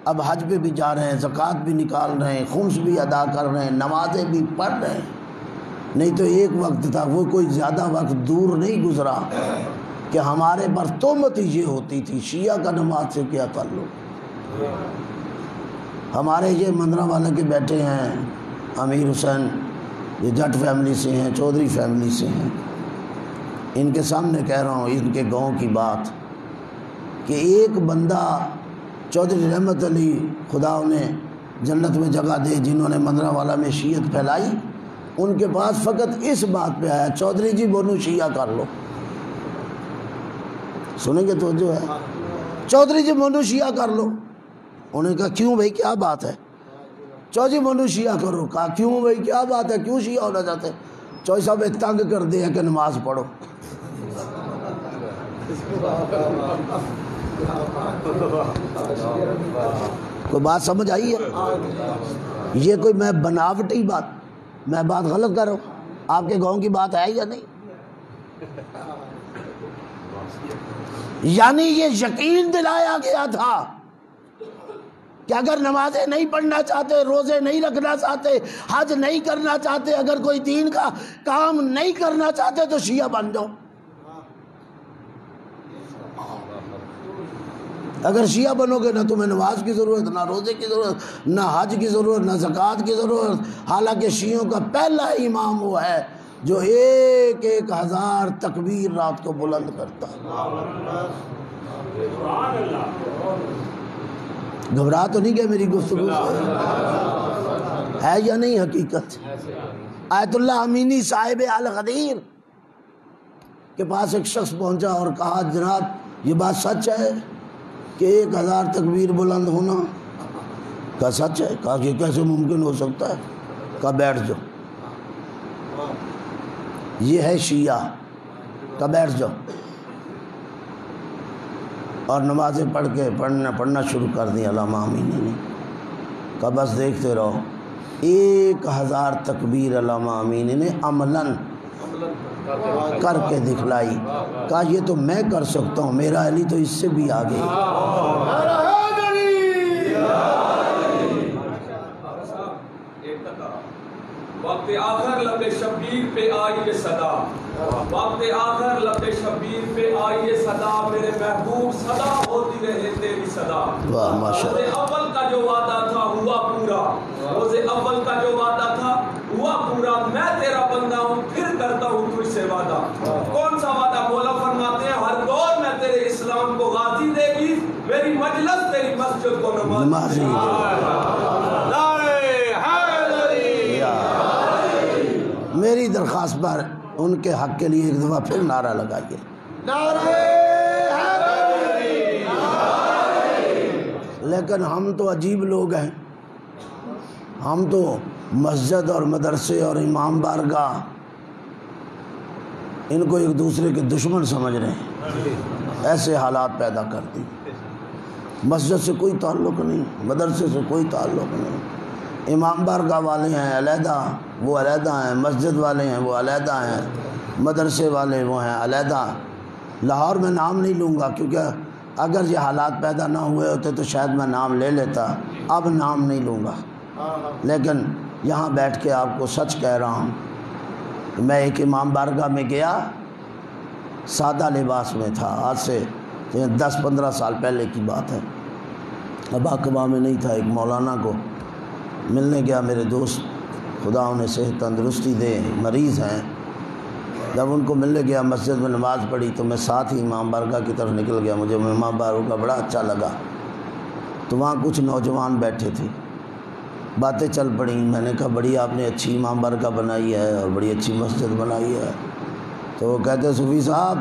اب حج پہ بھی جا رہے ہیں، زکوٰۃ بھی نکال رہے ہیں، خمس بھی ادا کر رہے ہیں، نمازیں بھی پڑھ رہے ہیں۔ نہیں تو ایک وقت تھا، وہ کوئی زیادہ وقت دور نہیں گزرا کہ ہمارے پر تہمت یہ ہوتی تھی شیعہ کا نماز سے کیا تعلق؟ ہمارے یہ مندرہ والے کے بیٹے ہیں امیر حسین، یہ جٹ فیملی سے ہیں، چودھری فیملی سے ہیں، ان کے سامنے کہہ رہا ہوں ان کے گاؤں کی بات کہ ایک بندہ چودھری رحمت علی خدا انہیں جنت میں جگہ دے، جنہوں نے مندرہ والا میں شیعت پھیلائی، ان کے پاس فقط اس بات پہ آیا چودھری جی بونو شیعہ کر لو۔ سنیں گے تو جو ہے چودھری جی بونو شیعہ کر لو۔ انہوں نے کہا کیوں بھائی کیا بات ہے؟ چودھری بونو شیعہ کرو۔ کہا کیوں بھائی کیا بات ہے، کیوں شیعہ ہونا چاہتے؟ چودھری صاحب تنگ کر دیا کہ نماز پڑھو۔ کوئی بات سمجھ آئی ہے؟ یہ کوئی میں بناوٹی میں بات غلط کر رہا ہوں؟ آپ کے گاؤں کی بات ہے یا نہیں؟ یعنی یہ یقین دلایا گیا تھا کہ اگر نمازیں نہیں پڑھنا چاہتے، روزے نہیں رکھنا چاہتے، حج نہیں کرنا چاہتے، اگر کوئی دین کا کام نہیں کرنا چاہتے تو شیعہ بن جاؤ۔ اگر شیعہ بنو گے نہ تمہیں نماز کی ضرورت، نہ روزے کی ضرورت، نہ حج کی ضرورت، نہ زکوٰۃ کی ضرورت۔ حالانکہ شیعوں کا پہلا امام وہ ہے جو 1000 تکبیر رات کو بلند کرتا ہے۔ گھبرا تو نہیں گئے میری گفتگو سے؟ ہے یا نہیں حقیقت؟ آیت اللہ امینی صاحب الغدیر کے پاس ایک شخص پہنچا اور کہا جناب یہ بات سچ ہے کہ 1000 تکبیر بلند ہونا؟ کہا سچ ہے۔ کہا کہ کیسے ممکن ہو سکتا ہے؟ کہا بیٹھ جاؤ، یہ ہے شیعہ۔ کہا بیٹھ جاؤ، اور نمازیں پڑھنا شروع کر دیں علامہ امینی نے۔ کہا بس دیکھتے رہو۔ 1000 تکبیر علامہ امینی نے عملاً کر کے دکھلائی۔ کہا یہ تو میں کر سکتا ہوں، میرا علی تو اس سے بھی آگے۔ وقت آخر لب شبیر پہ آئی یہ صدا، وقت آخر لب شبیر پہ آئی یہ صدا، میرے محبوب صدا ہوتی رہے تیری صدا۔ روز اول کا جو وعدہ تھا ہوا پورا، روز اول کا جو وعدہ تھا ہوا پورا، میں تیرا بندہ ہوں پھر کرتا ہوں تجھ سے وعدہ۔ کون سا وعدہ؟ مولا فرماتے ہیں ہر دور میں تیرے اسلام کو غازی دے گی، میری مجلس تیری مسجد کو نمازی دے گی۔ میری درخواست پر ان کے حق کے لیے ایک دفعہ پھر نعرہ لگائیے، لیکن ہم تو عجیب لوگ ہیں، ہم تو مسجد اور مدرسے اور امام بارگاہ ان کو ایک دوسرے کے دشمن سمجھ رہے ہیں، ایسے حالات پیدا کر دی۔ مسجد سے کوئی تعلق نہیں، مدرسے سے کوئی تعلق نہیں، امام بارگاہ والے ہیں علیحدہ، وہ علیحدہ ہیں، مسجد والے ہیں وہ علیحدہ ہیں، مدرسے والے وہ ہیں علیحدہ۔ لاہور میں نام نہیں لوں گا کیونکہ اگر یہ حالات پیدا نہ ہوئے ہوتے تو شاید میں نام لے لیتا، اب نام نہیں لوں گا، لیکن یہاں بیٹھ کے آپ کو سچ کہہ رہا ہوں۔ میں ایک امام بارگاہ میں گیا، سادہ لباس میں تھا، آج سے 10-15 سال پہلے کی بات ہے، ابا کبا میں نہیں تھا، ایک مولانا کو ملنے گیا، میرے دوست خدا انہیں صحت تندرستی دے، مریض ہیں۔ جب ان کو ملنے گیا مسجد میں نماز پڑھی تو میں ساتھ ہی امام بارگاہ کی طرف نکل گیا، مجھے امام بارگاہ بڑا اچھا لگا، تو وہاں کچھ نوجوان بیٹھے تھے، باتیں چل پڑیں، میں نے کہا بڑی آپ نے اچھی امام بارگاہ بنائی ہے اور بڑی اچھی مسجد بنائی ہے، تو وہ کہتے صوفی صاحب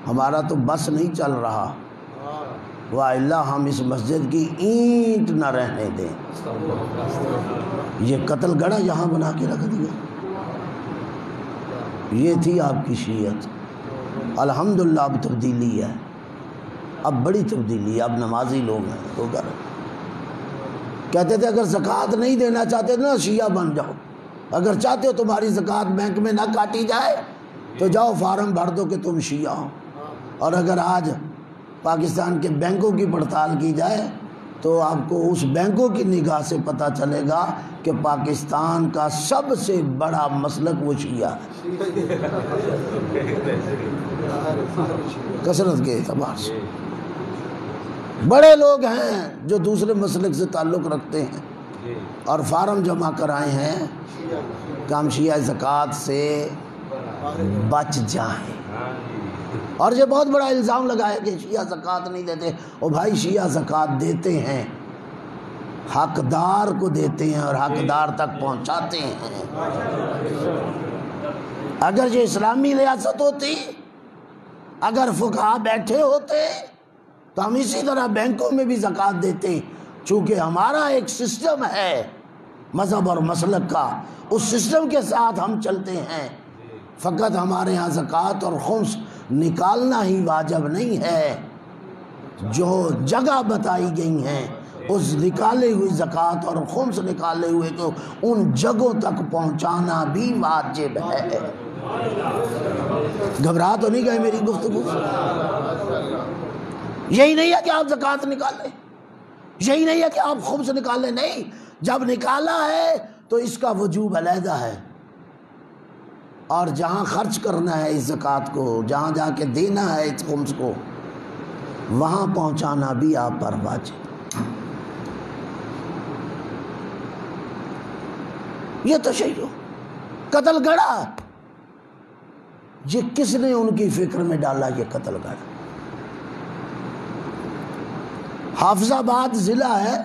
ہمارا تو بس نہیں چل رہا، وَإِلَّا ہم اس مسجد کی اینٹ نہ رہنے دیں، یہ قتل گڑھا یہاں بنا کے رکھ دیا۔ یہ تھی آپ کی شیعت۔ الحمدللہ اب تبدیلی ہے، اب بڑی تبدیلی ہے، اب نمازی لوگ ہیں وہ کر کہتے تھے اگر زکوٰۃ نہیں دینا چاہتے نا شیعہ بن جاؤ، اگر چاہتے ہو تمہاری زکوٰۃ بینک میں نہ کاٹی جائے تو جاؤ فارم بھر دو کہ تم شیعہ ہو۔ اور اگر آج پاکستان کے بینکوں کی پڑتال کی جائے تو آپ کو اس بینکوں کی نگاہ سے پتہ چلے گا کہ پاکستان کا سب سے بڑا مسلک وہ شیعہ ہے، کثرت کے اعتبار سے۔ بڑے لوگ ہیں جو دوسرے مسلک سے تعلق رکھتے ہیں اور فارم جمع کرائے ہیں کہ ہم شیعہ زکوٰۃ سے بچ جائیں، اور یہ بہت بڑا الزام لگایا کہ شیعہ زکوٰۃ نہیں دیتے۔ او بھائی شیعہ زکوٰۃ دیتے ہیں، حقدار کو دیتے ہیں اور حقدار تک پہنچاتے ہیں۔ اگر یہ اسلامی ریاست ہوتی، اگر فقہا بیٹھے ہوتے تو ہم اسی طرح بینکوں میں بھی زکوٰۃ دیتے، چونکہ ہمارا ایک سسٹم ہے مذہب اور مسلک کا، اس سسٹم کے ساتھ ہم چلتے ہیں۔ فقط ہمارے ہاں زکوٰۃ اور خمس نکالنا ہی واجب نہیں ہے، جو جگہ بتائی گئی ہیں اس نکالے ہوئی زکوٰۃ اور خمس نکالے ہوئے کو ان جگہوں تک پہنچانا بھی واجب ہے۔ گھبرا تو نہیں گئے میری گفتگو؟ یہی نہیں ہے کہ آپ زکوٰۃ نکالیں، یہی نہیں ہے کہ آپ خمس نکالیں، نہیں، جب نکالا ہے تو اس کا وجوب علیحدہ ہے، اور جہاں خرچ کرنا ہے اس زکوٰۃ کو، جہاں جا کے دینا ہے اس خمس کو، وہاں پہنچانا بھی آپ پر واجب۔ یہ تشیع، قتل گڑھا، یہ کس نے ان کی فکر میں ڈالا؟ یہ قتل گڑھا حافظ آباد ضلع ہے،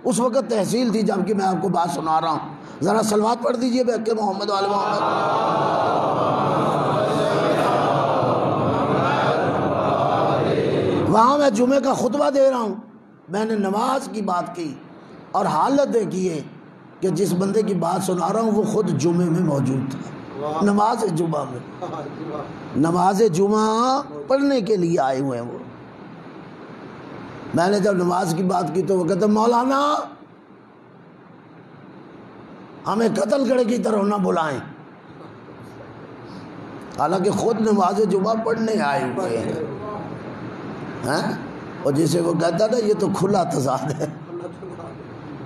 اس وقت تحصیل تھی جبکہ میں آپ کو بات سنا رہا ہوں۔ ذرا صلوات پڑھ دیجئے بے حق محمد وآل محمد۔ وہاں میں جمعے کا خطبہ دے رہا ہوں، میں نے نماز کی بات کی اور حالت دیکھی ہے کہ جس بندے کی بات سنا رہا ہوں وہ خود جمعے میں موجود تھا، نماز جمعہ میں، نماز جمعہ پڑھنے کے لیے آئے ہوئے ہیں وہ۔ میں نے جب نماز کی بات کی تو وہ کہتے مولانا ہمیں قتل گڑھے کی طرف نہ بلائیں، حالانکہ خود نماز جمعہ پڑھنے آئے ہوئے ہیں، اور جسے وہ کہتا نا یہ تو کھلا تضاد ہے،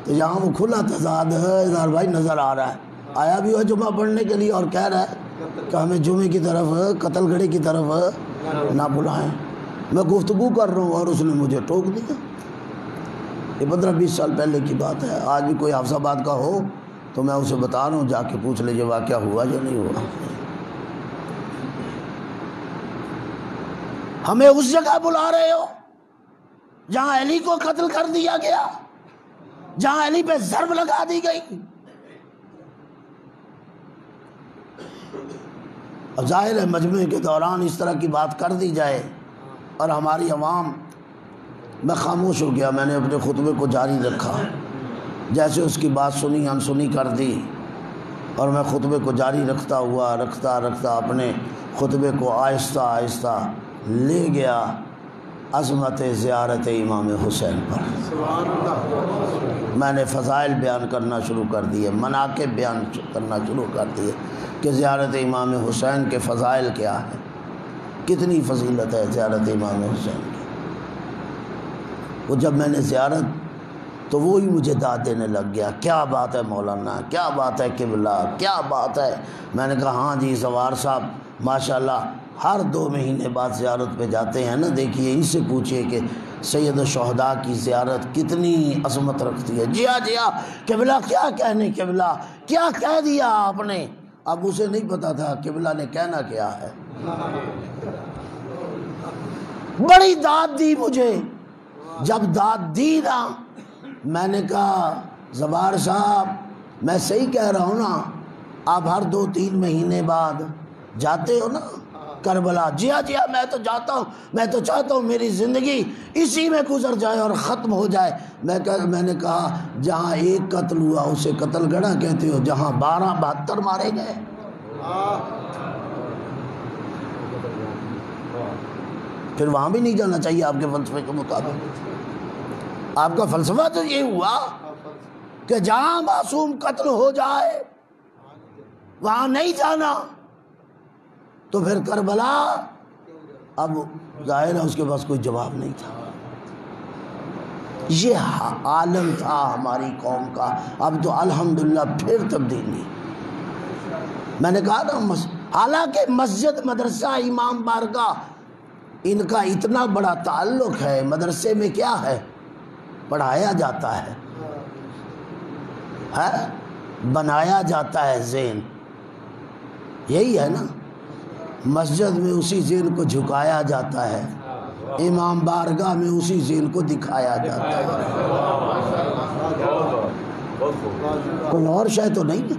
تو یہاں وہ کھلا تضاد ہے، اظہار بھائی نظر آ رہا ہے۔ آیا بھی ہو جمعہ پڑھنے کے لیے اور کہہ رہا ہے کہ ہمیں جمعے کی طرف قتل گڑھے کی طرف نہ بلائیں. میں گفتگو کر رہا ہوں اور اس نے مجھے ٹوک دیا. یہ 15-20 سال پہلے کی بات ہے. آج بھی کوئی حفظ آباد کا ہو تو میں اسے بتا رہا ہوں، جا کے پوچھ لیجیے واقعہ ہوا یا نہیں ہوا. ہمیں اس جگہ بلا رہے ہو جہاں علی کو قتل کر دیا گیا، جہاں علی پہ ضرب لگا دی گئی. ظاہر ہے مجمع کے دوران اس طرح کی بات کر دی جائے اور ہماری عوام، میں خاموش ہو گیا. میں نے اپنے خطبے کو جاری رکھا. جیسے اس کی بات سنی انسنی کر دی اور میں خطبے کو جاری رکھتا اپنے خطبے کو آہستہ آہستہ لے گیا عظمت زیارت امام حسین پر. میں نے فضائل بیان کرنا شروع کر دیے، مناقب بیان کرنا شروع کر دیے کہ زیارت امام حسین کے فضائل کیا ہیں، کتنی فضیلت ہے زیارت امام حسین کی. وہ جب میں نے زیارت تو وہی مجھے داد دینے لگ گیا. کیا بات ہے مولانا، کیا بات ہے قبلہ، کیا بات ہے. میں نے کہا ہاں جی زوار صاحب ماشاءاللہ ہر 2 مہینے بعد زیارت پہ جاتے ہیں نا، دیکھیے ان سے پوچھئے کہ سید الشہداء کی زیارت کتنی عظمت رکھتی ہے. جی ہاں قبلہ کیا کہنے، قبلہ کیا کہہ دیا آپ نے. اب اسے نہیں پتا تھا قبلہ نے کہنا کیا ہے. بڑی داد دی مجھے. جب داد دی نا میں نے کہا زبار صاحب میں صحیح کہہ رہا ہوں نا، آپ ہر 2-3 مہینے بعد جاتے ہو نا کربلا. جی ہاں میں تو جاتا ہوں. میں تو چاہتا ہوں میری زندگی اسی میں گزر جائے اور ختم ہو جائے. میں نے کہا جہاں ایک قتل ہوا اسے قتل گڑھا کہتے ہو، جہاں 72 مارے گئے. پھر وہاں بھی نہیں جانا چاہیے آپ کے فلسفے کے مطابق. آپ کا فلسفہ تو یہ ہوا کہ جہاں معصوم قتل ہو جائے وہاں نہیں جانا. تو پھر کربلا، اب ظاہر ہے اس کے پاس کوئی جواب نہیں تھا. یہ عالم تھا ہماری قوم کا. اب تو الحمدللہ پھر تبدیلی. میں نے کہا نا حالانکہ مسجد مدرسہ امام بارگاہ ان کا اتنا بڑا تعلق ہے. مدرسے میں کیا ہے، پڑھایا جاتا ہے، بنایا جاتا ہے ذہن. یہی ہے نا، مسجد میں اسی ذہن کو جھکایا جاتا ہے، امام بارگاہ میں اسی ذہن کو دکھایا جاتا ہے. کوئی اور شے تو نہیں ہے.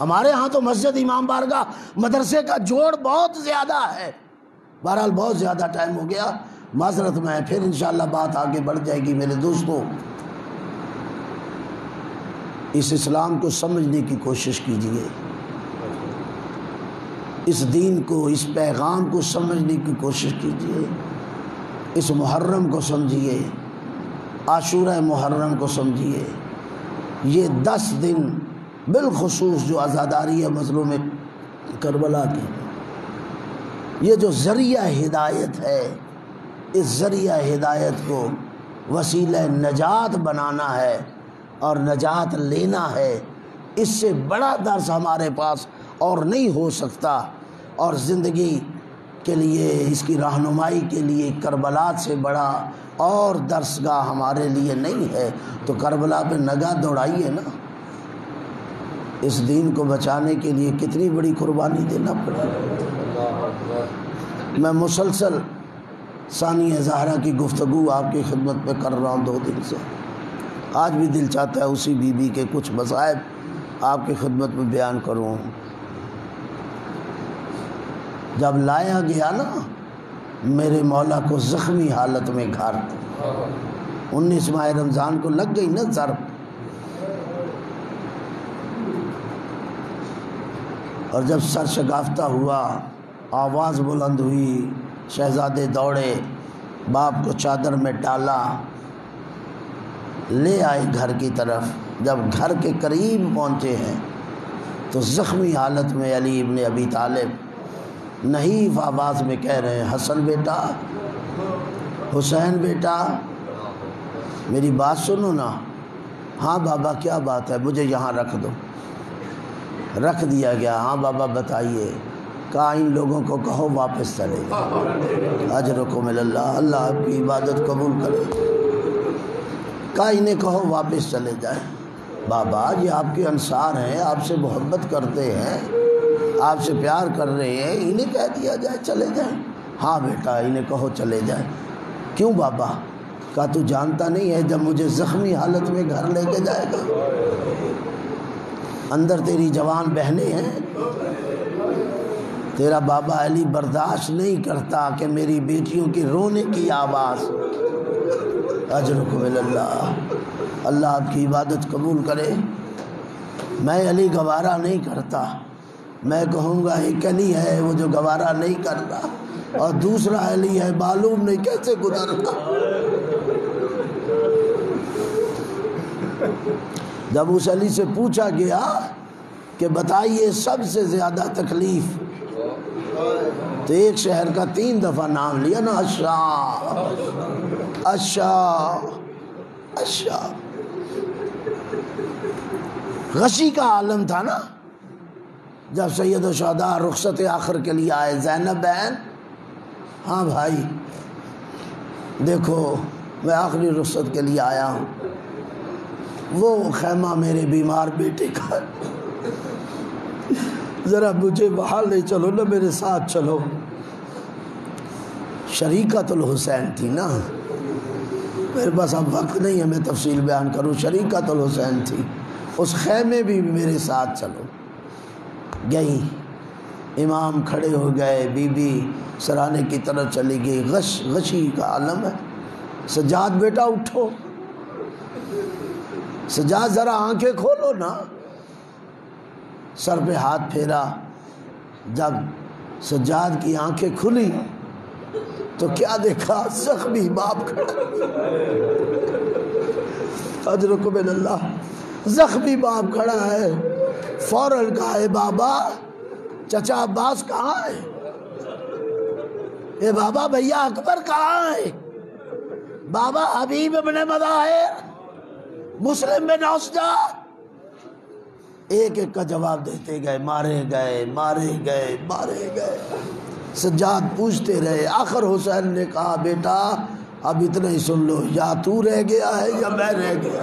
ہمارے ہاں تو مسجد امام بارگاہ مدرسے کا جوڑ بہت زیادہ ہے. بہرحال بہت زیادہ ٹائم ہو گیا، معذرت میں. پھر انشاءاللہ بات آگے بڑھ جائے گی. میرے دوستو، اس اسلام کو سمجھنے کی کوشش کیجئے، اس دین کو، اس پیغام کو سمجھنے کی کوشش کیجئے. اس محرم کو سمجھیے، عاشورہ محرم کو سمجھیے. یہ 10 دن بالخصوص جو عزاداری ہے مظلوم کربلا کی، یہ جو ذریعہ ہدایت ہے، اس ذریعہ ہدایت کو وسیلہ نجات بنانا ہے اور نجات لینا ہے. اس سے بڑا درس ہمارے پاس اور نہیں ہو سکتا. اور زندگی کے لیے، اس کی رہنمائی کے لیے کربلا سے بڑا اور درسگاہ ہمارے لیے نہیں ہے. تو کربلا پہ نگاہ دوڑائیے نا. اس دین کو بچانے کے لیے کتنی بڑی قربانی دینا پڑا. میں مسلسل ثانیہ زہرا کی گفتگو آپ کی خدمت پہ کر رہا ہوں 2 دن سے. آج بھی دل چاہتا ہے اسی بی بی کے کچھ مصائب آپ کی خدمت میں بیان کروں. جب لایا گیا نا میرے مولا کو زخمی حالت میں گھر، 19 ماہ رمضان کو لگ گئی نا ضرب، اور جب سر شگافتہ ہوا، آواز بلند ہوئی، شہزادے دوڑے، باپ کو چادر میں ڈالا، لے آئے گھر کی طرف. جب گھر کے قریب پہنچے ہیں تو زخمی حالت میں علی ابن ابی طالب نحیف آواز میں کہہ رہے ہیں، حسن بیٹا، حسین بیٹا، میری بات سنو نا. ہاں بابا کیا بات ہے، مجھے یہاں رکھ دو. رکھ دیا گیا۔ ہاں بابا بتائیے، کہا ان لوگوں کو کہو واپس چلے جائیں، اجرکم اللہ، اللہ آپ کی عبادت قبول کرے۔ کہا انہیں کہو واپس چلے جائیں۔ بابا یہ آپ کے انصار ہیں، آپ سے محبت کرتے ہیں، آپ سے پیار کر رہے ہیں، انہیں کہہ دیا جائے چلے جائیں۔ ہاں بیٹا انہیں کہو چلے جائیں۔ کیوں بابا؟ کہا تو جانتا نہیں ہے جب مجھے زخمی حالت میں گھر لے کے جائے گا، اندر تیری جوان بہنیں ہیں، تیرا بابا علی برداشت نہیں کرتا کہ میری بیٹیوں کی رونے کی آواز۔ اجرکم اللہ، اللہ آپ کی عبادت قبول کرے۔ میں علی گوارہ نہیں کرتا، میں کہوں گا ایک علی ہے وہ جو گوارہ نہیں کرتا، اور دوسرا علی ہے معلوم نہیں کیسے گزرتا۔ جب اس علی سے پوچھا گیا کہ بتائیے سب سے زیادہ تکلیف، تو ایک شہر کا 3 دفعہ نام لیا نا، اشا غشی کا عالم تھا نا۔ جب سید الشہداء رخصت آخر کے لیے آئے، زینب بہن، ہاں بھائی دیکھو میں آخری رخصت کے لیے آیا ہوں، وہ خیمہ میرے بیمار بیٹے کا، ذرا مجھے وہاں لے چلو نا، میرے ساتھ چلو۔ شریکت الحسین تھی نا، میرے پاس اب وقت نہیں ہے میں تفصیل بیان کروں، شریکت الحسین تھی، اس خیمے بھی میرے ساتھ چلو۔ گئی، امام کھڑے ہو گئے، بی بی سرانے کی طرف چلی گئی، غشی کا عالم ہے۔ سجاد بیٹا اٹھو، سجاد ذرا آنکھیں کھولو نا۔ سر پہ ہاتھ پھیرا، جب سجاد کی آنکھیں کھلی تو کیا دیکھا؟ زخمی باپ کھڑا، اجرکم اللہ، زخمی باپ کھڑا ہے۔ فوراً کہا اے بابا، چچا عباس کہاں ہے؟ اے بابا بھیا اکبر کہاں ہے؟ بابا حبیب ابن مظاہر، مسلم بن عسجہ، ایک ایک کا جواب دیتے گئے، مارے گئے مارے گئے مارے گئے۔ سجاد پوچھتے رہے، آخر حسین نے کہا بیٹا اب اتنا ہی سن لو، یا تو رہ گیا ہے یا میں رہ گیا۔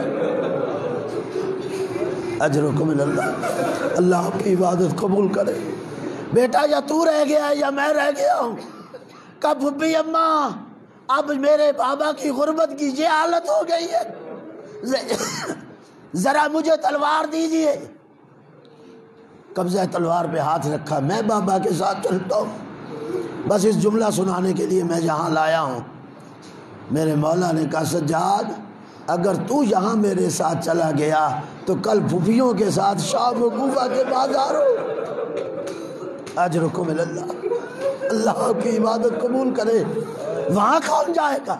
اجرکم اللہ، اللہ آپ کی عبادت قبول کرے۔ بیٹا یا تو رہ گیا ہے یا میں رہ گیا ہوں۔ کب پھپھی اماں اب میرے بابا کی غربت کی یہ حالت ہو گئی ہے، ذرا مجھے تلوار دیجئے۔ قبضہ تلوار پہ ہاتھ رکھا، میں بابا کے ساتھ چلتا ہوں، بس اس جملہ سنانے کے لیے میں یہاں لایا ہوں۔ میرے مولا نے کہا سجاد اگر تو یہاں میرے ساتھ چلا گیا تو کل پھوپھیوں کے ساتھ شام و کوفہ کے بازاروں۔ اجرکم اللہ، اللہ کی عبادت قبول کرے۔ وہاں کون جائے گا؟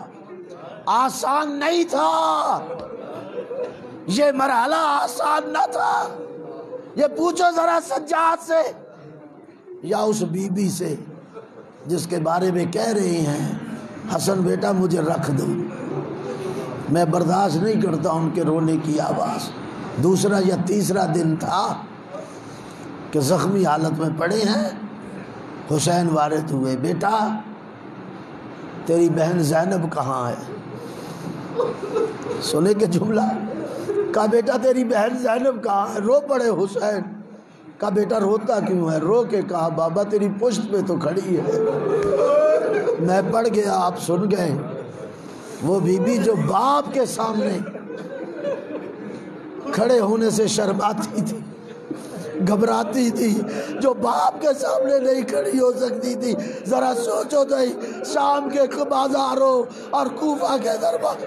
آسان نہیں تھا، یہ مرحلہ آسان نہ تھا۔ یہ پوچھو ذرا سجاد سے یا اس بی بی سے جس کے بارے میں کہہ رہے ہیں حسن بیٹا مجھے رکھ دو، میں برداشت نہیں کرتا ان کے رونے کی آواز۔ دوسرا یا تیسرا دن تھا کہ زخمی حالت میں پڑے ہیں، حسین وارد ہوئے، بیٹا تیری بہن زینب کہاں ہے؟ سنے کہ جملہ، کہا بیٹا تیری بہن زینب کہاں ہے؟ رو پڑے حسین۔ کہا بیٹا روتا کیوں ہے؟ رو کے کہا بابا تیری پشت پہ تو کھڑی ہے۔ میں پڑھ گیا، آپ سن گئے۔ وہ بی بی جو باپ کے سامنے کھڑے ہونے سے شرماتی تھی، گھبراتی تھی، جو باپ کے سامنے نہیں کھڑی ہو سکتی تھی، ذرا سوچو تو شام کے بازاروں اور کوفہ کے دربار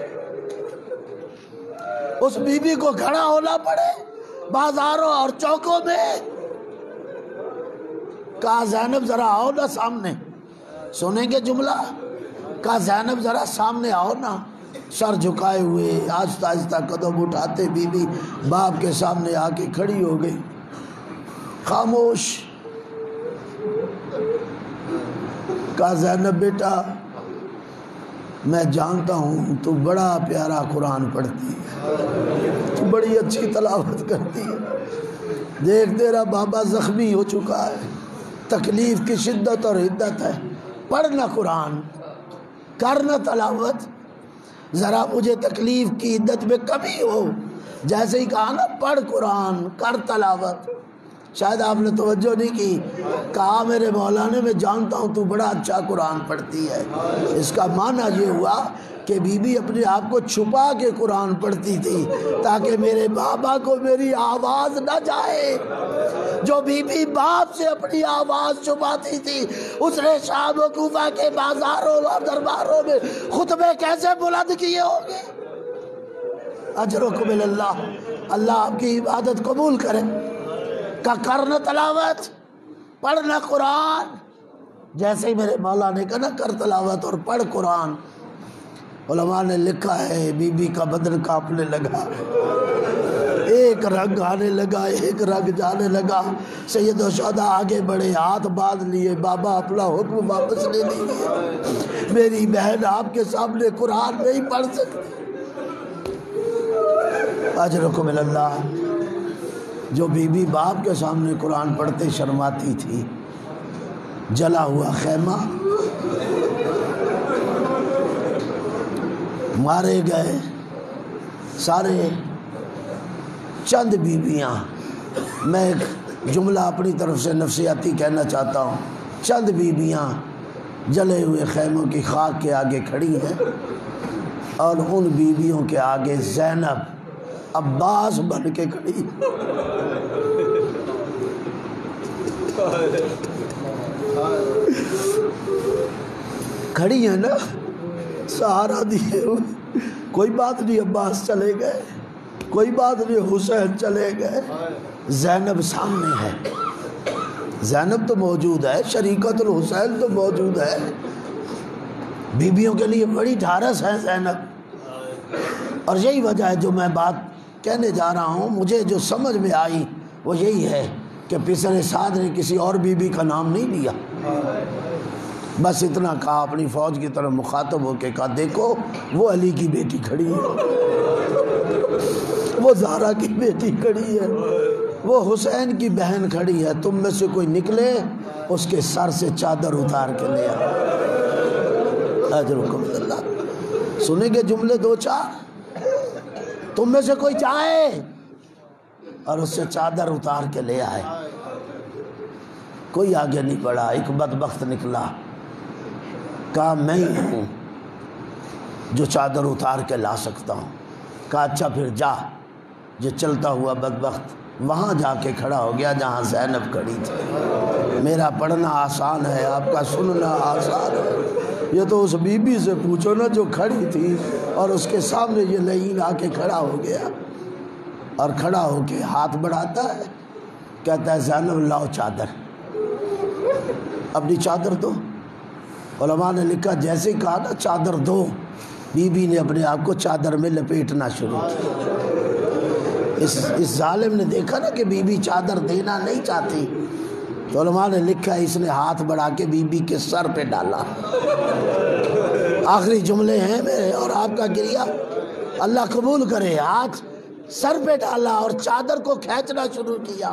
اس بی بی کو کھڑا ہونا پڑے بازاروں اور چوکوں میں۔ کہا زینب ذرا آؤ نا سامنے، سنیں گے جملہ؟ کہا زینب ذرا سامنے آؤ نا۔ سر جھکائے ہوئے آہستہ آہستہ قدم اٹھاتے بی بی باپ کے سامنے آ کے کھڑی ہو گئی، خاموش۔ کہا زینب بیٹا میں جانتا ہوں تو بڑا پیارا قرآن پڑھتی ہے، تو بڑی اچھی تلاوت کرتی ہے، دیکھ تیرا بابا زخمی ہو چکا ہے، تکلیف کی شدت اور حدت ہے، پڑھنا قرآن، کرنا تلاوت، ذرا مجھے تکلیف کی حدت میں کمی ہو، جیسے ہی کہا نا پڑھ قرآن کر تلاوت، شاید آپ نے توجہ نہیں کی، کہا میرے مولانا میں جانتا ہوں تو بڑا اچھا قرآن پڑھتی ہے، اس کا معنی یہ ہوا کہ بی بی اپنے آپ کو چھپا کے قرآن پڑھتی تھی تاکہ میرے بابا کو میری آواز نہ جائے۔ جو بی بی باپ سے اپنی آواز چھپاتی تھی، اس نے شام و کوفہ کے بازاروں اور درباروں میں خطبے کیسے بلند کیے ہوں گے۔ اجرکم اللہ، اللہ آپ کی عبادت قبول کرے۔ کا کرنا تلاوت، پڑھنا قرآن، جیسے ہی میرے مولا نے کہا نا کر تلاوت اور پڑھ قرآن، علماء نے لکھا ہے بی بی کا بدن کانپنے لگا، ایک رنگ آنے لگا، ایک رنگ جانے لگا۔ سید الشہداء آگے بڑھے، ہاتھ باندھ لیے، بابا اپنا حکم واپس لے لیجیے، میری بہن آپ کے سامنے قرآن نہیں پڑھ سکتی۔ اجرکم اللہ، جو بی بی باپ کے سامنے قرآن پڑھتے شرماتی تھی، جلا ہوا خیمہ، مارے گئے سارے، چند بیویاں، میں ایک جملہ اپنی طرف سے نفسیاتی کہنا چاہتا ہوں، چند بیویاں جلے ہوئے خیموں کی خاک کے آگے کھڑی ہیں، اور ان بیویوں کے آگے زینب عباس بن کے کھڑی، کھڑی ہیں نا، سہارا دیے ہوئے، کوئی بات نہیں عباس چلے گئے، کوئی بات نہیں حسین چلے گئے، زینب سامنے ہے، زینب تو موجود ہے، شریکت الحسین تو موجود ہے، بیویوں کے لیے بڑی ڈھارس ہے زینب۔ اور یہی وجہ ہے جو میں بات کہنے جا رہا ہوں، مجھے جو سمجھ میں آئی وہ یہی ہے کہ پسر سعد نے کسی اور بیوی کا نام نہیں لیا، بس اتنا کہا، اپنی فوج کی طرف مخاطب ہو کے کہا دیکھو وہ علی کی بیٹی کھڑی ہے، وہ زہرا کی بیٹی کھڑی ہے، وہ حسین کی بہن کھڑی ہے، تم میں سے کوئی نکلے اس کے سر سے چادر اتار کے لے آ۔ اجرکم اللہ، سنیں گے جملے دو چار، تم میں سے کوئی جائے اور اس سے چادر اتار کے لے آئے۔ کوئی آگے نہیں بڑھا، ایک بدبخت نکلا، کہا میں ہی ہوں جو چادر اتار کے لا سکتا ہوں۔ کہا اچھا پھر جا۔ جو چلتا ہوا بدبخت وہاں جا کے کھڑا ہو گیا جہاں زینب کھڑی تھی۔ میرا پڑھنا آسان ہے، آپ کا سننا آسان ہے، یہ تو اس بی بی سے پوچھو نا جو کھڑی تھی اور اس کے سامنے یہ لعین آ کے کھڑا ہو گیا، اور کھڑا ہو کے ہاتھ بڑھاتا ہے، کہتا ہے زینب لاؤ چادر، اپنی چادر دو۔ علماء نے لکھا جیسے ہی کہا نا چادر دو، بی بی نے اپنے آپ کو چادر میں لپیٹنا شروع کیا۔ اس ظالم نے دیکھا نا کہ بی بی چادر دینا نہیں چاہتی، تو علماء نے لکھا اس نے ہاتھ بڑھا کے بی بی کے سر پہ ڈالا۔ آخری جملے ہیں میرے اور آپ کا گریہ اللہ قبول کرے، ہاتھ سر پہ ڈالا اور چادر کو کھینچنا شروع کیا۔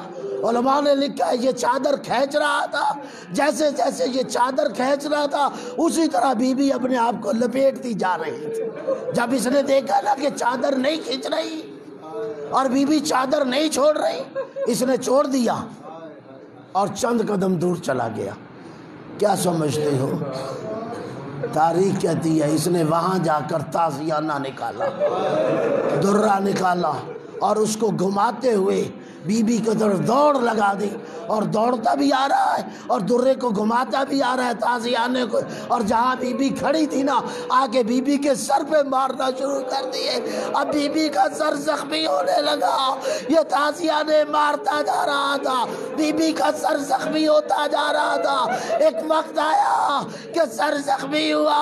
علماء نے لکھا ہے یہ چادر کھینچ رہا تھا، جیسے جیسے یہ چادر کھینچ رہا تھا اسی طرح بی بی اپنے آپ کو لپیٹتی جا رہی تھی۔ جب اس نے دیکھا نا کہ چادر نہیں کھینچ رہی اور بی بی چادر نہیں چھوڑ رہی، اس نے چھوڑ دیا اور چند قدم دور چلا گیا۔ کیا سمجھتے ہو؟ تاریخ کہتی ہے اس نے وہاں جا کر تازیانہ نکالا، درہ نکالا، اور اس کو گھماتے ہوئے بی بی کی طرف دوڑ لگا دی، اور دوڑتا بھی آ رہا ہے اور درے کو گھماتا بھی آ رہا ہے تازیانے کو، اور جہاں بی بی کھڑی تھی نا آگے بی بی کے سر پہ مارنا شروع کر دیے۔ اب بی بی کا سر زخمی ہونے لگا، یہ تازیانے مارتا جا رہا تھا، بی بی کا سر زخمی ہوتا جا رہا تھا۔ ایک وقت آیا کہ سر زخمی ہوا،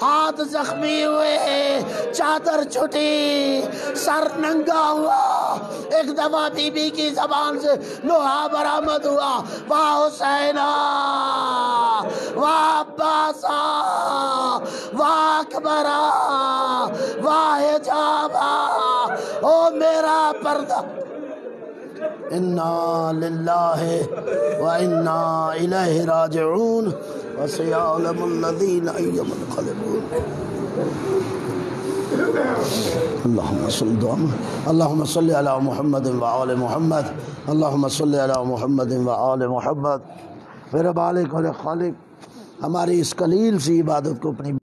ہاتھ زخمی ہوئے، چادر چھٹی، سر ننگا ہوا۔ ایک دفعہ بی بی کی زبان سے لوہا برآمد ہوا، واہ حسینہ، واہ عباسہ، واہ اکبرہ، واہ حجابہ، او میرا پردہ۔ انا للہ و انا الیہ راجعون وسيعلم الذين أيما ينقلبون. اللهم صل على محمد وآل محمد. اللهم صل على محمد وآل محمد. میرے بالک اور خالق ہماری اس قلیل سی عبادت کو اپنی